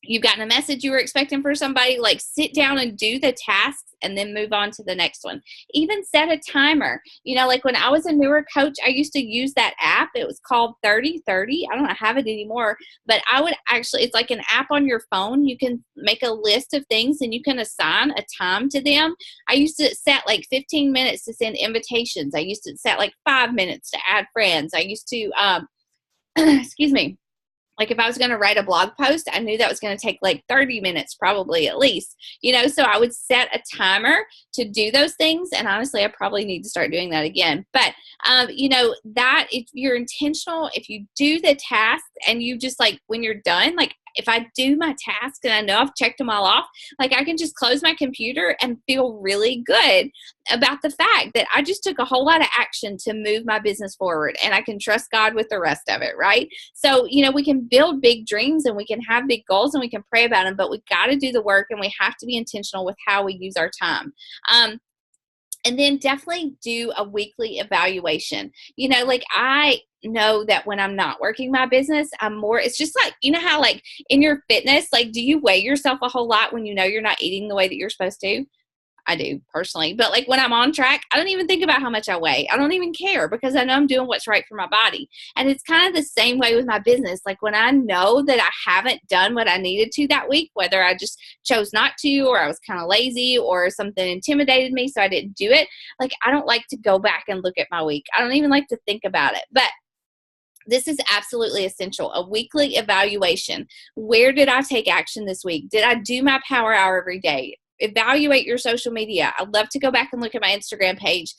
[SPEAKER 1] you've gotten a message you were expecting for somebody. Like, sit down and do the tasks and then move on to the next one. Even set a timer. Like, when I was a newer coach, I used to use that app. It was called 30/30. I don't have it anymore, but I would actually, it's like an app on your phone. You can make a list of things and you can assign a time to them. I used to set, like, 15 minutes to send invitations. I used to set, like, 5 minutes to add friends. I used to, excuse me. Like if I was going to write a blog post, I knew that was going to take like 30 minutes, probably at least, so I would set a timer to do those things. And honestly, I probably need to start doing that again. But, that if you're intentional, if you do the task and you just like, when you're done, like if I do my task and I know I've checked them all off, like I can just close my computer and feel really good about the fact that I just took a whole lot of action to move my business forward, and I can trust God with the rest of it, right? So, we can build big dreams and we can have big goals and we can pray about them, but we got to do the work and we have to be intentional with how we use our time. And then definitely do a weekly evaluation. Like I know that when I'm not working my business, it's just like, how like in your fitness, like, do you weigh yourself a whole lot when you're not eating the way that you're supposed to? I do personally, but like when I'm on track, I don't even think about how much I weigh. I don't even care because I know I'm doing what's right for my body. And it's kind of the same way with my business. Like when I know that I haven't done what I needed to that week, whether I just chose not to, or I was kind of lazy, or something intimidated me so I didn't do it. Like I don't like to go back and look at my week. I don't even like to think about it. But this is absolutely essential. A weekly evaluation. Where did I take action this week? Did I do my power hour every day? Evaluate your social media. I'd love to go back and look at my Instagram page.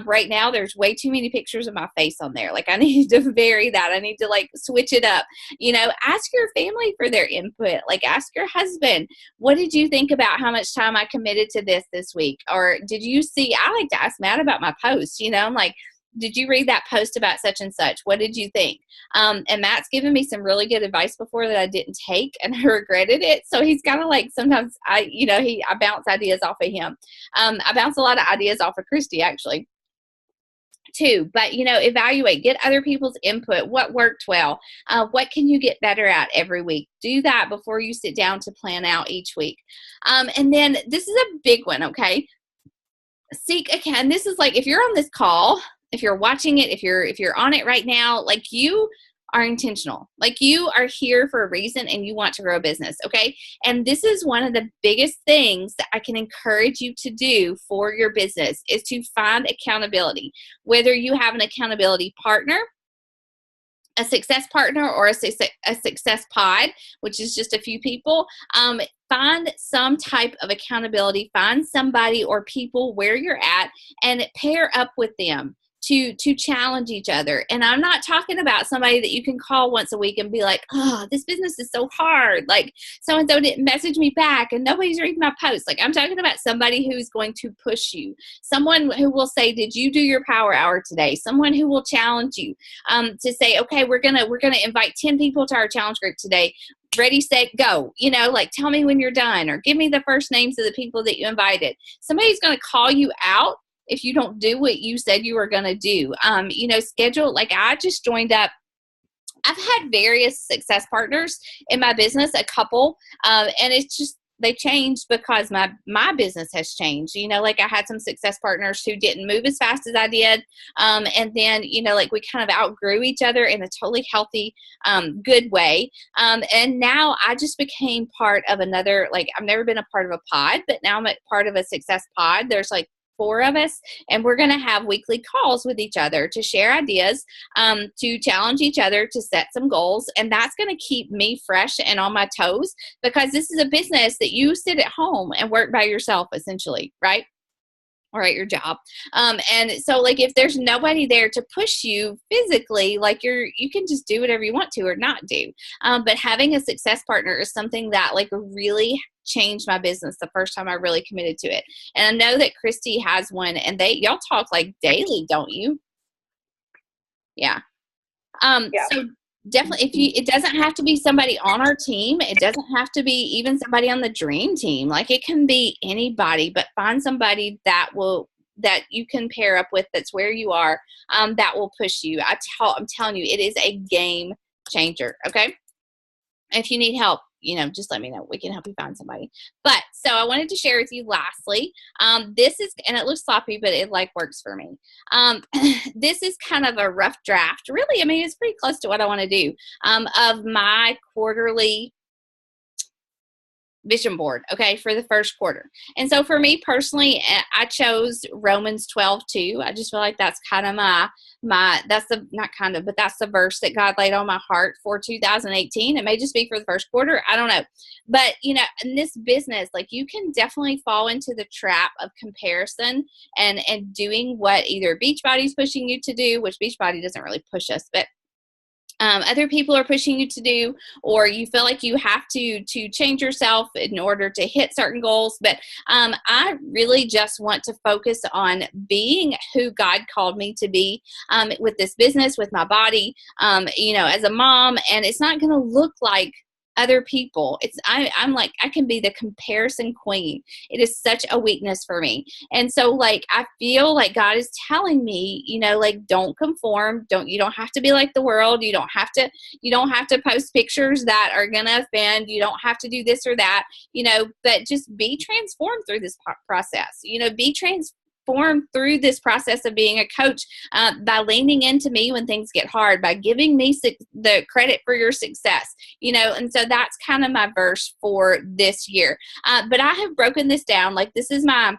[SPEAKER 1] Right now, there's way too many pictures of my face on there. Like I need to vary that. I need to like switch it up. Ask your family for their input. Like ask your husband, what did you think about how much time I committed to this week? Or did you see, I like to ask Matt about my posts, I'm like, did you read that post about such and such? What did you think? And Matt's given me some really good advice before that I didn't take, and I regretted it. So he's kind of like, sometimes I bounce ideas off of him. I bounce a lot of ideas off of Christy actually too, but evaluate, get other people's input. What worked well? What can you get better at every week? Do that before you sit down to plan out each week. And then this is a big one. Okay. And this is like, if you're on this call, if you're watching it, if you're on it right now, like you are intentional, like you are here for a reason and you want to grow a business. Okay. And this is one of the biggest things that I can encourage you to do for your business is to find accountability, whether you have an accountability partner, a success partner, or a success pod, which is just a few people. Find some type of accountability, find somebody or people where you're at and pair up with them to challenge each other. And I'm not talking about somebody that you can call once a week and be like, oh, this business is so hard. Like so-and-so didn't message me back and nobody's reading my post. Like I'm talking about somebody who's going to push you. Someone who will say, did you do your power hour today? Someone who will challenge you to say, okay, we're going to invite 10 people to our challenge group today. Ready, set, go. Like tell me when you're done, or give me the first names of the people that you invited. Somebody's going to call you out if you don't do what you said you were going to do. Schedule, like I just joined up. I've had various success partners in my business, a couple, and it's just, they changed because my business has changed. Like I had some success partners who didn't move as fast as I did. And then, like we kind of outgrew each other in a totally healthy, good way. And now I just became part of another, like I've never been a part of a pod, but now I'm a part of a success pod. There's like 4 of us, and we're going to have weekly calls with each other to share ideas, to challenge each other, to set some goals. And that's going to keep me fresh and on my toes, because this is a business that you sit at home and work by yourself essentially, right? Or at your job. And so like, if there's nobody there to push you physically, like you can just do whatever you want to or not do. But having a success partner is something that like really changed my business the first time I really committed to it. And I know that Christy has one, and y'all talk like daily, don't you? Yeah. So definitely, it doesn't have to be somebody on our team. It doesn't have to be even somebody on the dream team. Like it can be anybody, but find somebody that you can pair up with, that's where you are, that will push you. I'm telling you, it is a game changer. Okay. If you need help, just let me know. We can help you find somebody. But so I wanted to share with you lastly, this is, and it looks sloppy, but it like works for me. This is kind of a rough draft. Really, I mean, it's pretty close to what I want to do, of my quarterly vision board, okay, for the first quarter. And so for me personally, I chose Romans 12:2. I just feel like that's kind of that's the, not kind of, but that's the verse that God laid on my heart for 2018. It may just be for the first quarter. I don't know. But, you know, in this business, like, you can definitely fall into the trap of comparison and doing what either Beachbody's pushing you to do, which Beachbody doesn't really push us, but other people are pushing you to do, or you feel like you have to change yourself in order to hit certain goals. But I really just want to focus on being who God called me to be with this business, with my body, you know, as a mom. And it's not going to look like other people. I'm like, I can be the comparison queen. It is such a weakness for me. And so, like, I feel like God is telling me, you know, like, don't conform. You don't have to be like the world. You don't have to post pictures that are going to offend. You don't have to do this or that, you know, but just be transformed through this process. You know, be transformed through this process of being a coach by leaning into me when things get hard, by giving me the credit for your success, you know. And so that's kind of my verse for this year. But I have broken this down. Like, this is my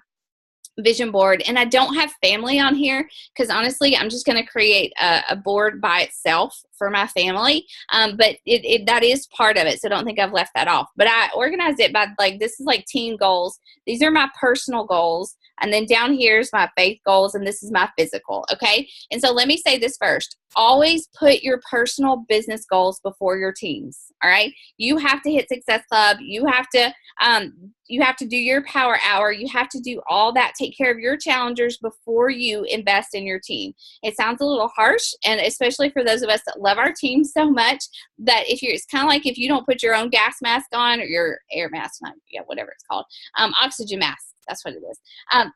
[SPEAKER 1] vision board, and I don't have family on here because honestly, I'm just going to create a board by itself for my family. But that is part of it. So don't think I've left that off, but I organized it by, like, this is like team goals. These are my personal goals. And then down here's my faith goals, and this is my physical. Okay. And so let me say this first. Always put your personal business goals before your teams. All right. You have to hit Success Club. You have to do your power hour. You have to do all that. Take care of your challengers before you invest in your team. It sounds a little harsh, and especially for those of us that love our team so much, that it's kind of like if you don't put your own gas mask on, or your air mask on, whatever it's called, oxygen mask. That's what it is.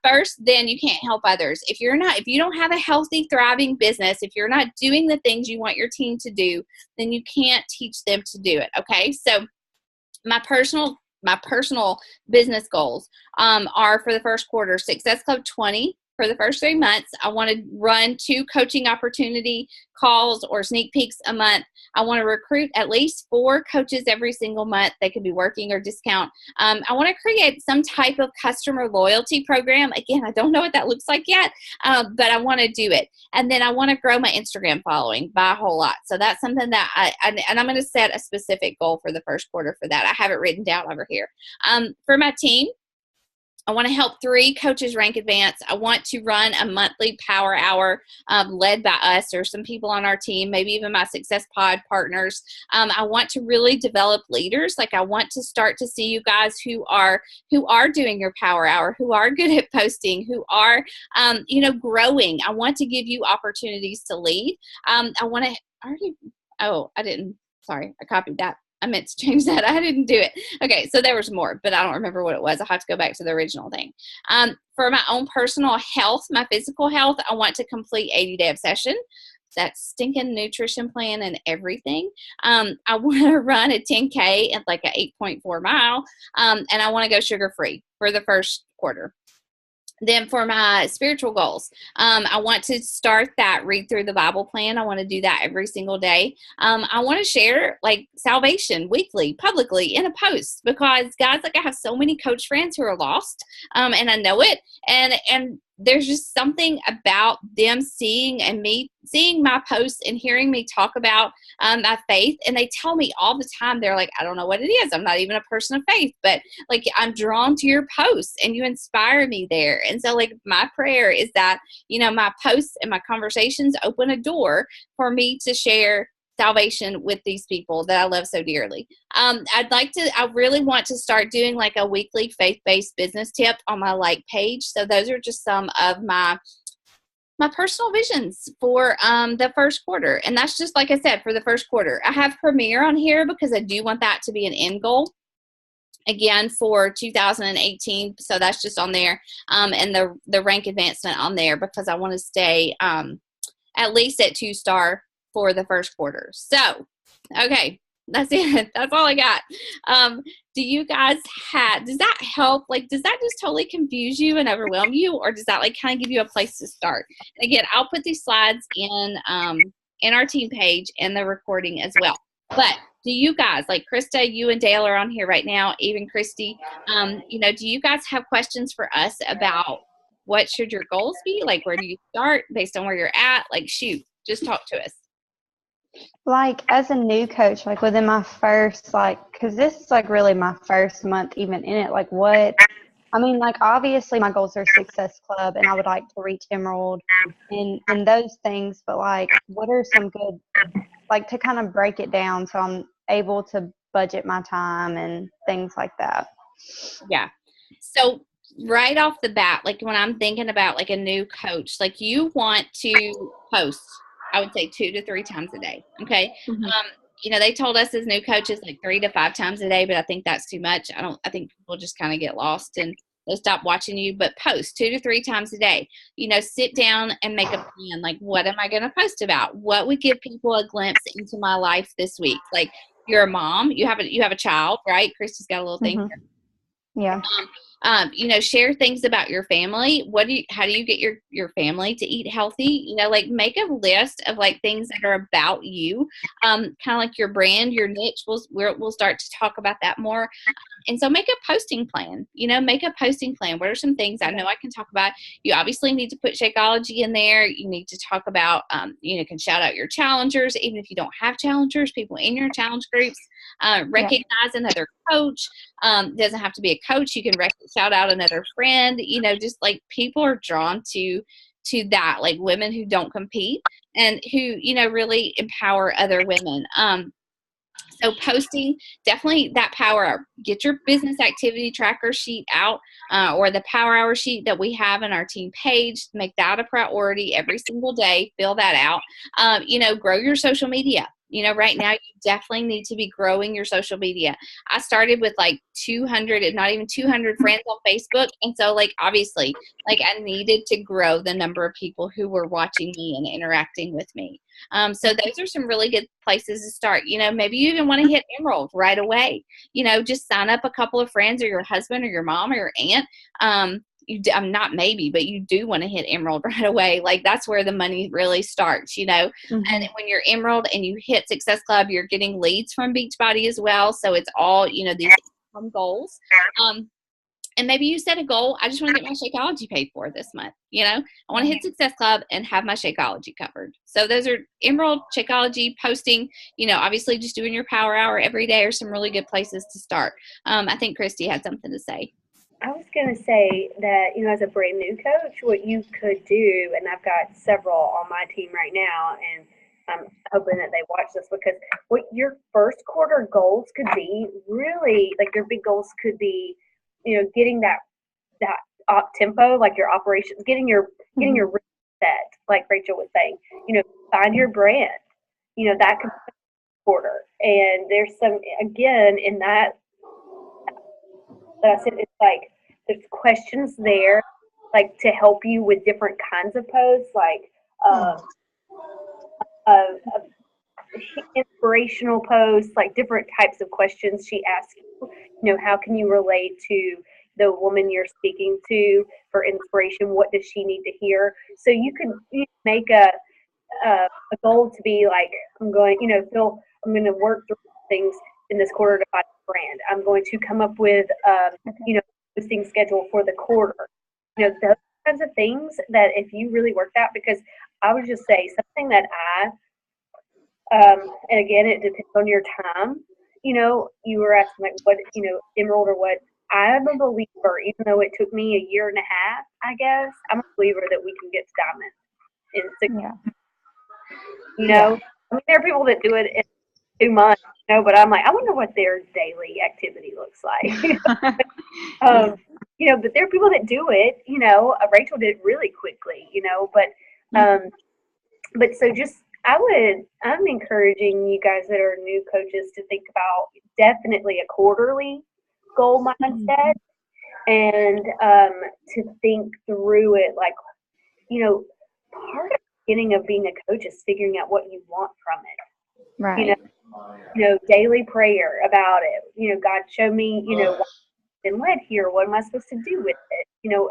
[SPEAKER 1] First, then you can't help others. If you don't have a healthy, thriving business, if you're not doing the things you want your team to do, then you can't teach them to do it. Okay. So my personal business goals are for the first quarter, Success Club 20. For the first 3 months, I want to run 2 coaching opportunity calls or sneak peeks a month. I want to recruit at least 4 coaches every single month. They could be working or discount. I want to create some type of customer loyalty program. Again, I don't know what that looks like yet, but I want to do it. And then I want to grow my Instagram following by a whole lot. So that's something that and I'm going to set a specific goal for the first quarter for that. I have it written down over here. For my team, I want to help 3 coaches rank advance. I want to run a monthly power hour led by us or some people on our team, maybe even my Success Pod partners. I want to really develop leaders. Like, I want to start to see you guys who are doing your power hour, who are good at posting, who are, growing. I want to give you opportunities to lead. I didn't. Sorry, I copied that. I meant to change that. I didn't do it. Okay, so there was more, but I don't remember what it was. I'll have to go back to the original thing. For my own personal health, my physical health, I want to complete 80-day obsession. That stinking nutrition plan and everything. I want to run a 10K at like a 8.4 mile, and I want to go sugar-free for the first quarter. Then for my spiritual goals, I want to start that read through the Bible plan. I want to do that every single day. I want to share like salvation weekly, publicly in a post, because guys, like, I have so many coach friends who are lost, and I know it. And there's just something about them seeing my posts and hearing me talk about my faith. And they tell me all the time, they're like, I don't know what it is. I'm not even a person of faith, but like, I'm drawn to your posts and you inspire me there. And so, like, my prayer is that, my posts and my conversations open a door for me to share salvation with these people that I love so dearly. I really want to start doing like a weekly faith-based business tip on my page. So those are just some of my personal visions for the first quarter. And that's just, like I said, for the first quarter. I have Premier on here because I do want that to be an end goal again for 2018. So that's just on there. And the rank advancement on there because I want to stay at least at 2-star for the first quarter. So, okay, that's it. That's all I got. Do you guys does that help? Like, does that just totally confuse you and overwhelm you? Or does that like kind of give you a place to start? And again, I'll put these slides in our team page and the recording as well. But do you guys, like Krista, you and Dale are on here right now, even Christy, do you guys have questions for us about what should your goals be? Like, where do you start based on where you're at? Like, shoot, just talk to us.
[SPEAKER 3] Like, as a new coach, like within my first, because this is like really my first month even in it, like obviously my goals are Success Club and I would like to reach Emerald and those things, but like, what are some good, like, to kind of break it down so I'm able to budget my time and things like that?
[SPEAKER 1] Yeah. So right off the bat, like when I'm thinking about like a new coach, like you want to post, I would say 2 to 3 times a day. Okay.
[SPEAKER 3] Mm-hmm.
[SPEAKER 1] They told us as new coaches like 3 to 5 times a day, but I think that's too much. I think people just kind of get lost and they'll stop watching you, but post 2 to 3 times a day. Sit down and make a plan. Like, what am I going to post about? What would give people a glimpse into my life this week? Like, you're a mom, you have a child, right? Christy's got a little thing.
[SPEAKER 3] Mm-hmm. Yeah.
[SPEAKER 1] Share things about your family. How do you get your family to eat healthy? Like make a list of like things that are about you, kind of like your brand, your niche. We'll start to talk about that more. And so make a posting plan, make a posting plan. What are some things I know I can talk about? You obviously need to put Shakeology in there. You need to talk about, can shout out your challengers, even if you don't have challengers, people in your challenge groups, recognize another coach. Doesn't have to be a coach. You can shout out another friend, just like people are drawn to that, like women who don't compete and who, really empower other women. So posting, definitely that power hour. Get your business activity tracker sheet out, or the power hour sheet that we have in our team page. Make that a priority every single day. Fill that out. Grow your social media. Right now you definitely need to be growing your social media. I started with like 200 and not even 200 friends on Facebook. And so like, obviously, like I needed to grow the number of people who were watching me and interacting with me. So those are some really good places to start. Maybe you even want to hit Emerald right away. Just sign up a couple of friends or your husband or your mom or your aunt. I'm not maybe, but you do want to hit Emerald right away. Like that's where the money really starts,
[SPEAKER 3] Mm-hmm.
[SPEAKER 1] And when you're Emerald and you hit Success Club, you're getting leads from Beachbody as well. So it's all, these income goals. And maybe you set a goal. I just want to get my Shakeology paid for this month. I want to hit Success Club and have my Shakeology covered. So those are Emerald, Shakeology, posting, obviously just doing your power hour every day are some really good places to start. I think Christy had something to say.
[SPEAKER 2] I was going to say that, as a brand new coach, what you could do, and I've got several on my team right now, and I'm hoping that they watch this, because what your first quarter goals could be, really, like your big goals could be, getting that op tempo, like your operations, getting your set, like Rachel was saying, find your brand, that could be quarter. And there's some, again, in that I said, it's like there's questions there, like to help you with different kinds of posts, like inspirational posts, like different types of questions she asks you. How can you relate to the woman you're speaking to for inspiration? What does she need to hear? So you make a goal to be like, I'm going, Phil, I'm going to work through things in this quarter to find a brand. I'm going to come up with, posting schedule for the quarter. Those kinds of things that if you really work that, because I would just say something that and again, it depends on your time. You were asking like what, Emerald or what. I'm a believer, even though it took me a year and a half, I guess, I'm a believer that we can get to diamond in 6 months. I mean, there are people that do it in 2 months, but I'm like, I wonder what their daily activity looks like. But there are people that do it, Rachel did it really quickly, but so just, I'm encouraging you guys that are new coaches to think about definitely a quarterly goal mindset, and to think through it like, part of the beginning of being a coach is figuring out what you want from it.
[SPEAKER 3] Right.
[SPEAKER 2] Daily prayer about it. God, show me, what I've been led here. What am I supposed to do with it?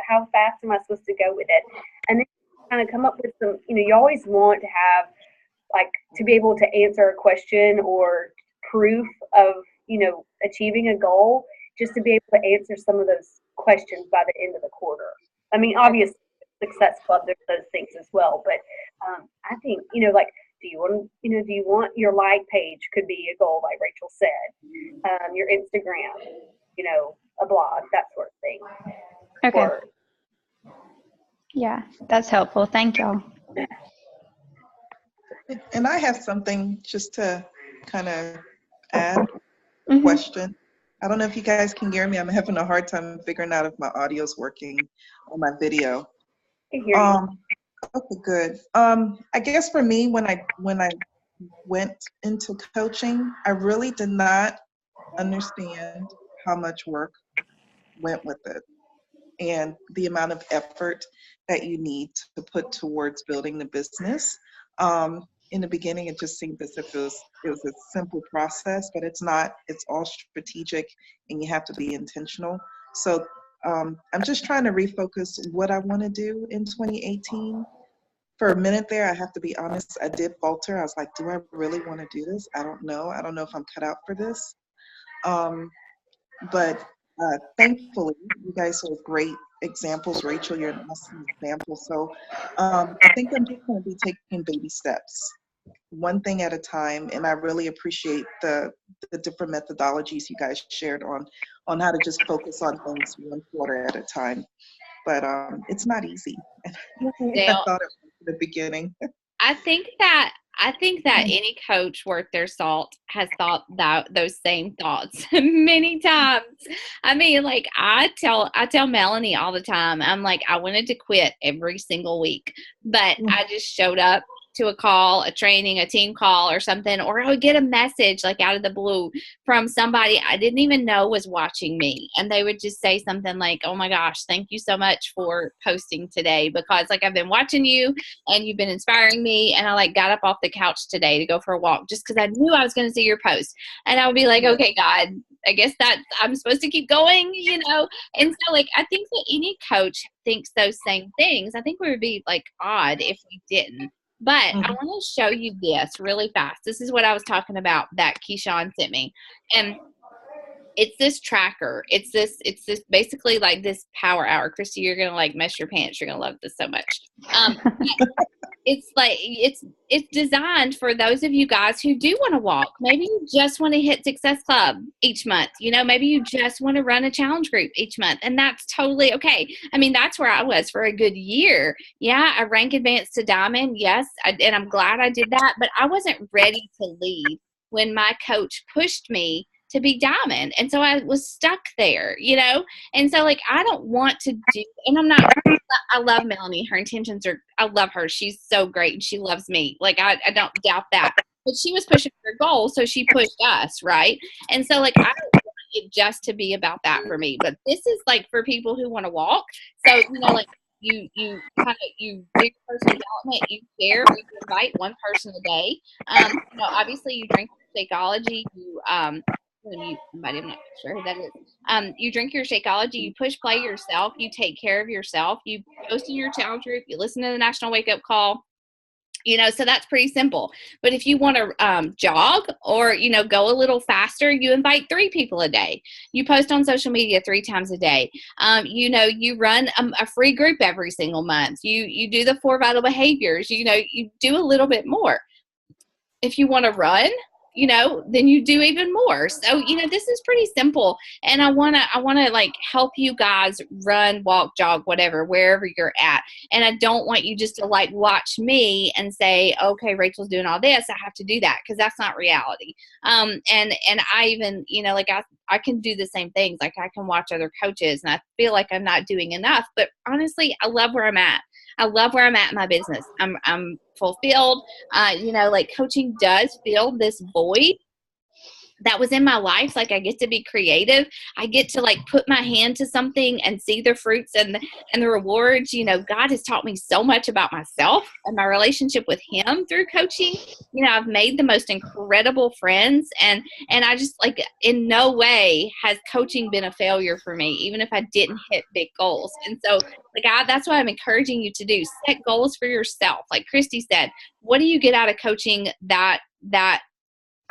[SPEAKER 2] How fast am I supposed to go with it? And then kind of come up with some, you always want to have, like, to be able to answer a question or proof of, achieving a goal, just to be able to answer some of those questions by the end of the quarter. I mean, obviously, Success Club, there's those things as well, but I think, like, do you want your like page could be a goal, like Rachel said, your Instagram, a blog, that sort of thing.
[SPEAKER 3] Okay.
[SPEAKER 2] Or,
[SPEAKER 3] Yeah, that's helpful. Thank y'all.
[SPEAKER 4] And I have something just to kind of add a
[SPEAKER 3] Mhm.
[SPEAKER 4] question. I don't know if you guys can hear me. I'm having a hard time figuring out if my audio's working on my video.
[SPEAKER 2] I hear you.
[SPEAKER 4] Okay, good. I guess for me, when I went into coaching, I really did not understand how much work went with it and the amount of effort that you need to put towards building the business. In the beginning, it just seemed as if it was a simple process, but it's not. It's all strategic, and you have to be intentional. So I'm just trying to refocus what I want to do in 2018. For a minute there, I have to be honest, I did falter. I was like, do I really want to do this? I don't know. I don't know if I'm cut out for this. But thankfully, you guys are great examples. Rachel, you're an awesome example. So I think I'm just going to be taking baby steps, one thing at a time. And I really appreciate the different methodologies you guys shared on how to just focus on things one quarter at a time. But it's not easy. I
[SPEAKER 1] Dale,
[SPEAKER 4] thought it was in the beginning.
[SPEAKER 1] I think that any coach worth their salt has thought those same thoughts many times. I mean, like I tell Melanie all the time, I'm like, I wanted to quit every single week, but I just showed up to a call, a training, a team call or something, or I would get a message like out of the blue from somebody I didn't even know was watching me. And they would just say something like, oh my gosh, thank you so much for posting today, because like I've been watching you and you've been inspiring me. And I like got up off the couch today to go for a walk just because I knew I was going to see your post. And I would be like, okay, God, I guess that I'm supposed to keep going, And so like, I think that any coach thinks those same things. I think we would be like odd if we didn't. But I want to show you this really fast. This is what I was talking about that Keyshawn sent me. And it's this tracker. It's this basically like this power hour. Christy, you're going to like mess your pants. You're going to love this so much. It's like, it's designed for those of you guys who do want to walk. Maybe you just want to hit Success Club each month. Maybe you just want to run a challenge group each month. And that's totally okay. I mean, that's where I was for a good year. Yeah, I rank advanced to diamond. Yes. And I'm glad I did that. But I wasn't ready to leave when my coach pushed me to be diamond. And so I was stuck there, And so like, I don't want to do, and I love Melanie. Her intentions are, I love her. She's so great and she loves me. Like, I don't doubt that. But she was pushing her goal, so she pushed us, right? And so like, I don't want it just to be about that for me. But this is like for people who want to walk. So, like, you do personal development, you share, you invite one person a day. Obviously you drink Shakeology, somebody, I'm not sure who that is. You drink your Shakeology, you push play yourself, you take care of yourself, you post in your challenge group, you listen to the National Wake Up Call, so that's pretty simple. But if you want to jog or, go a little faster, you invite 3 people a day. You post on social media 3 times a day. You run a free group every single month. You do the 4 vital behaviors, you do a little bit more. If you want to run, then you do even more. So, this is pretty simple. And I want to like help you guys run, walk, jog, whatever, wherever you're at. And I don't want you just to like watch me and say, okay, Rachel's doing all this, I have to do that. 'Cause that's not reality. And I even, like I can do the same things. Like I can watch other coaches and I feel like I'm not doing enough, but honestly, I love where I'm at. I love where I'm at in my business. I'm fulfilled. Like coaching does fill this void that was in my life. Like I get to be creative. I get to like put my hand to something and see the fruits and the rewards. God has taught me so much about myself and my relationship with him through coaching. I've made the most incredible friends and I just like in no way has coaching been a failure for me, even if I didn't hit big goals. And so like that's what I'm encouraging you to do. Set goals for yourself. Like Christy said, what do you get out of coaching that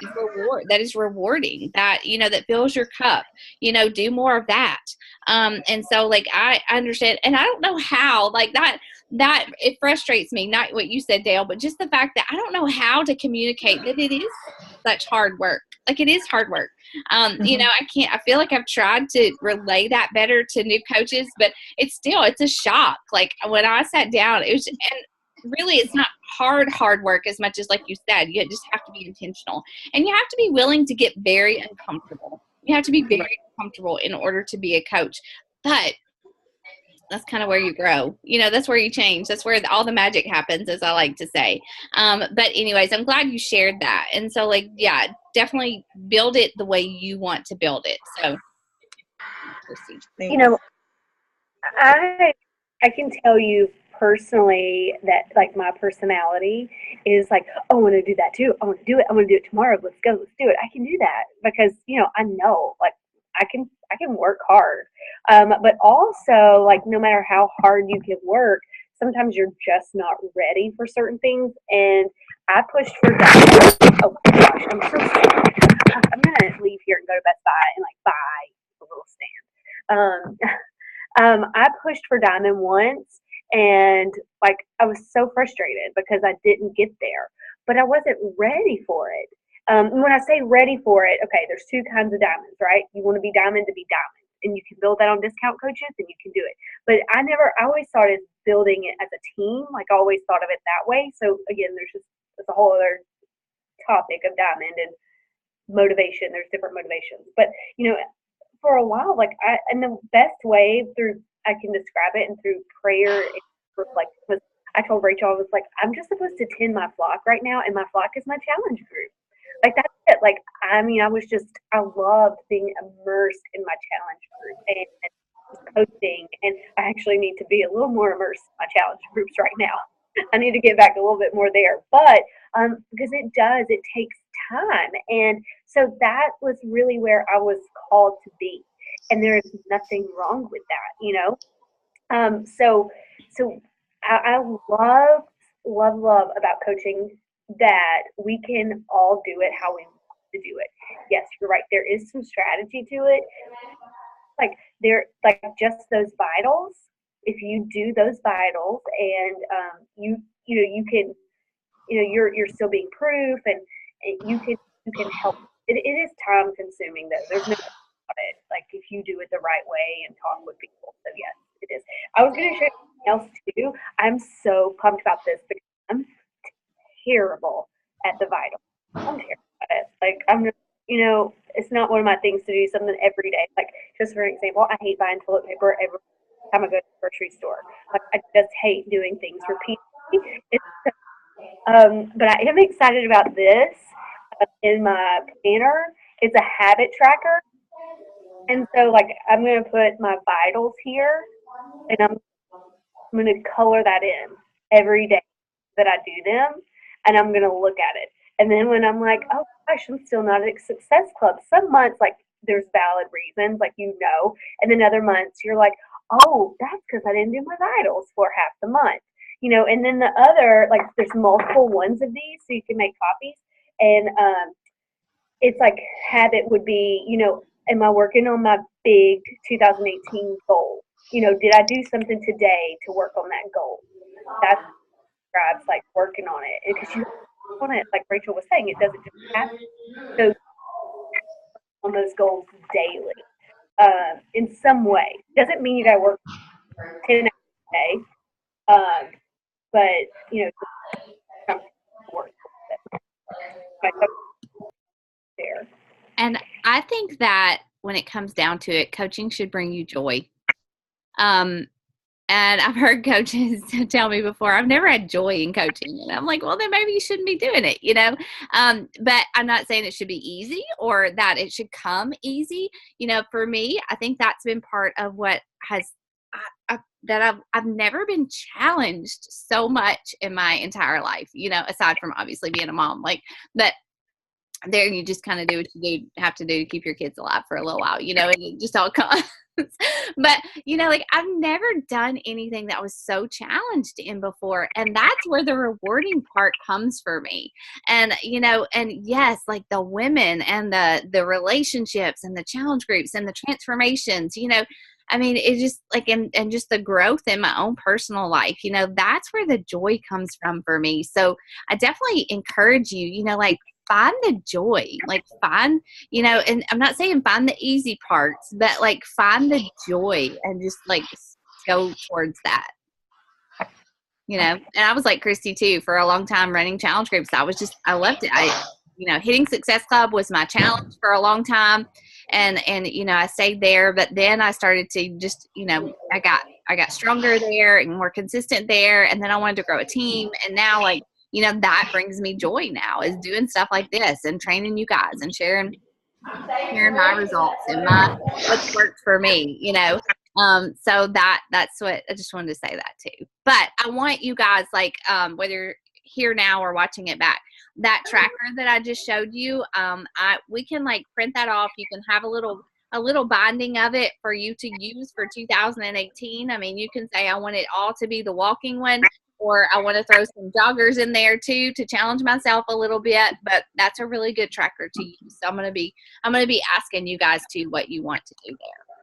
[SPEAKER 1] that is rewarding, that, that fills your cup, do more of that. And so like, I understand, and I don't know how, like that it frustrates me, not what you said, Dale, but just the fact that I don't know how to communicate that it is such hard work. Like, it is hard work. I feel like I've tried to relay that better to new coaches, but it's a shock. Like, when I sat down, it was, and really, it's not hard work as much as, like you said, you just have to be intentional, and you have to be willing to get very uncomfortable. You have to be very uncomfortable in order to be a coach. But that's kind of where you grow. That's where you change. That's where all the magic happens, as I like to say. But anyways, I'm glad you shared that. And so, like, yeah, definitely build it the way you want to build it. So,
[SPEAKER 2] I can tell you personally that, like, my personality is like, oh, I want to do that too. I want to do it. I want to do it tomorrow. Let's go. Let's do it. I can do that because, I know, like, I can work hard. But also, like, no matter how hard you can work, sometimes you're just not ready for certain things. And I pushed for that. Oh my gosh, I'm so sorry. I'm gonna leave here and go to Best Buy and, like, buy a little stand. I pushed for Diamond once, and, like, I was so frustrated because I didn't get there, but I wasn't ready for it. When I say ready for it, okay, there's two kinds of diamonds, right? You want to be diamond to be diamond, and you can build that on Discount Coaches, and you can do it. But I always started building it as a team. Like, I always thought of it that way. So again, there's a whole other topic of diamond and motivation. There's different motivations, but for a while, like, and the best way I can describe it, and through prayer, I told Rachel, I was like, I'm just supposed to tend my flock right now, and my flock is my challenge group. Like, that's it. Like, I loved being immersed in my challenge group and coaching, and I actually need to be a little more immersed in my challenge groups right now. I need to get back a little bit more there, but because it takes time, and so that was really where I was called to be, and there is nothing wrong with that, So I love about coaching that we can all do it how we want to do it. Yes, you're right. There is some strategy to it. Like just those vitals. If you do those vitals, and you can, you're still being proof, and you can help. It is time consuming though. There's no doubt about it. Like, if you do it the right way and talk with people. So yes, it is. I was going to share something else too. I'm so pumped about this because I'm terrible at the vital. I'm terrible at it. Like, I'm just, it's not one of my things to do something every day. Like, just for example, I hate buying toilet paper every time I go to the grocery store. Like, I just hate doing things repeatedly. But I am excited about this in my planner. It's a habit tracker. And so, like, I'm going to put my vitals here, and I'm going to color that in every day that I do them, and I'm going to look at it. And then when I'm like, oh gosh, I'm still not at Success Club, some months, like, there's valid reasons, like, and then other months you're like, oh, that's because I didn't do my vitals for half the month, and then the other, like, there's multiple ones of these, so you can make copies, and it's like habit would be, am I working on my big 2018 goal? Did I do something today to work on that goal? That describes, like, working on it, because you on it, like Rachel was saying, it doesn't just happen. So on those goals daily, in some way. Doesn't mean you got to work 10 hours a day, but work there.
[SPEAKER 1] And I think that when it comes down to it, coaching should bring you joy. And I've heard coaches tell me before, I've never had joy in coaching. And I'm like, well, then maybe you shouldn't be doing it, But I'm not saying it should be easy or that it should come easy. For me, I think that's been part of what has that I've nehave been challenged so much in my entire life, aside from obviously being a mom. Like, but there you just kind of do what you have to do to keep your kids alive for a little while, and it just all comes. But, like I've never done anything that was so challenged in before. And that's where the rewarding part comes for me. And, and yes, like the women and the relationships and the challenge groups and the transformations, I mean, it just like, and just the growth in my own personal life, that's where the joy comes from for me. So I definitely encourage you, like find the joy, like find, and I'm not saying find the easy parts, but like find the joy and just like go towards that, and I was like Christy too, for a long time running challenge groups. I loved it. Hitting Success Club was my challenge for a long time. And I stayed there, but then I started to just, I got stronger there and more consistent there. And then I wanted to grow a team. And now like, that brings me joy now, is doing stuff like this and training you guys and sharing my results and what's worked for me, so that's what I just wanted to say that too. But I want you guys, like, whether you're here now or watching it back, that tracker that I just showed you, we can like print that off. You can have a little binding of it for you to use for 2018. I mean, you can say, I want it all to be the walking one, or I want to throw some joggers in there too to challenge myself a little bit. But that's a really good tracker to use. So I'm gonna be asking you guys too what you want to do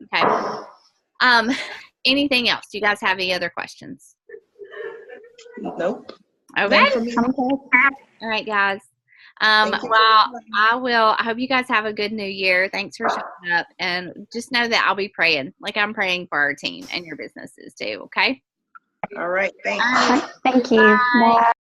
[SPEAKER 1] there. Okay. Anything else? Do you guys have any other questions?
[SPEAKER 4] Nope.
[SPEAKER 1] Okay.
[SPEAKER 3] Cool.
[SPEAKER 1] All right, guys.
[SPEAKER 4] Thank you.
[SPEAKER 1] Well, I hope you guys have a good new year. Thanks for showing up. And just know that I'll be praying. Like I'm praying for our team and your businesses too. Okay.
[SPEAKER 4] All right. Thanks.
[SPEAKER 3] Thank you.
[SPEAKER 1] Bye.
[SPEAKER 3] Bye.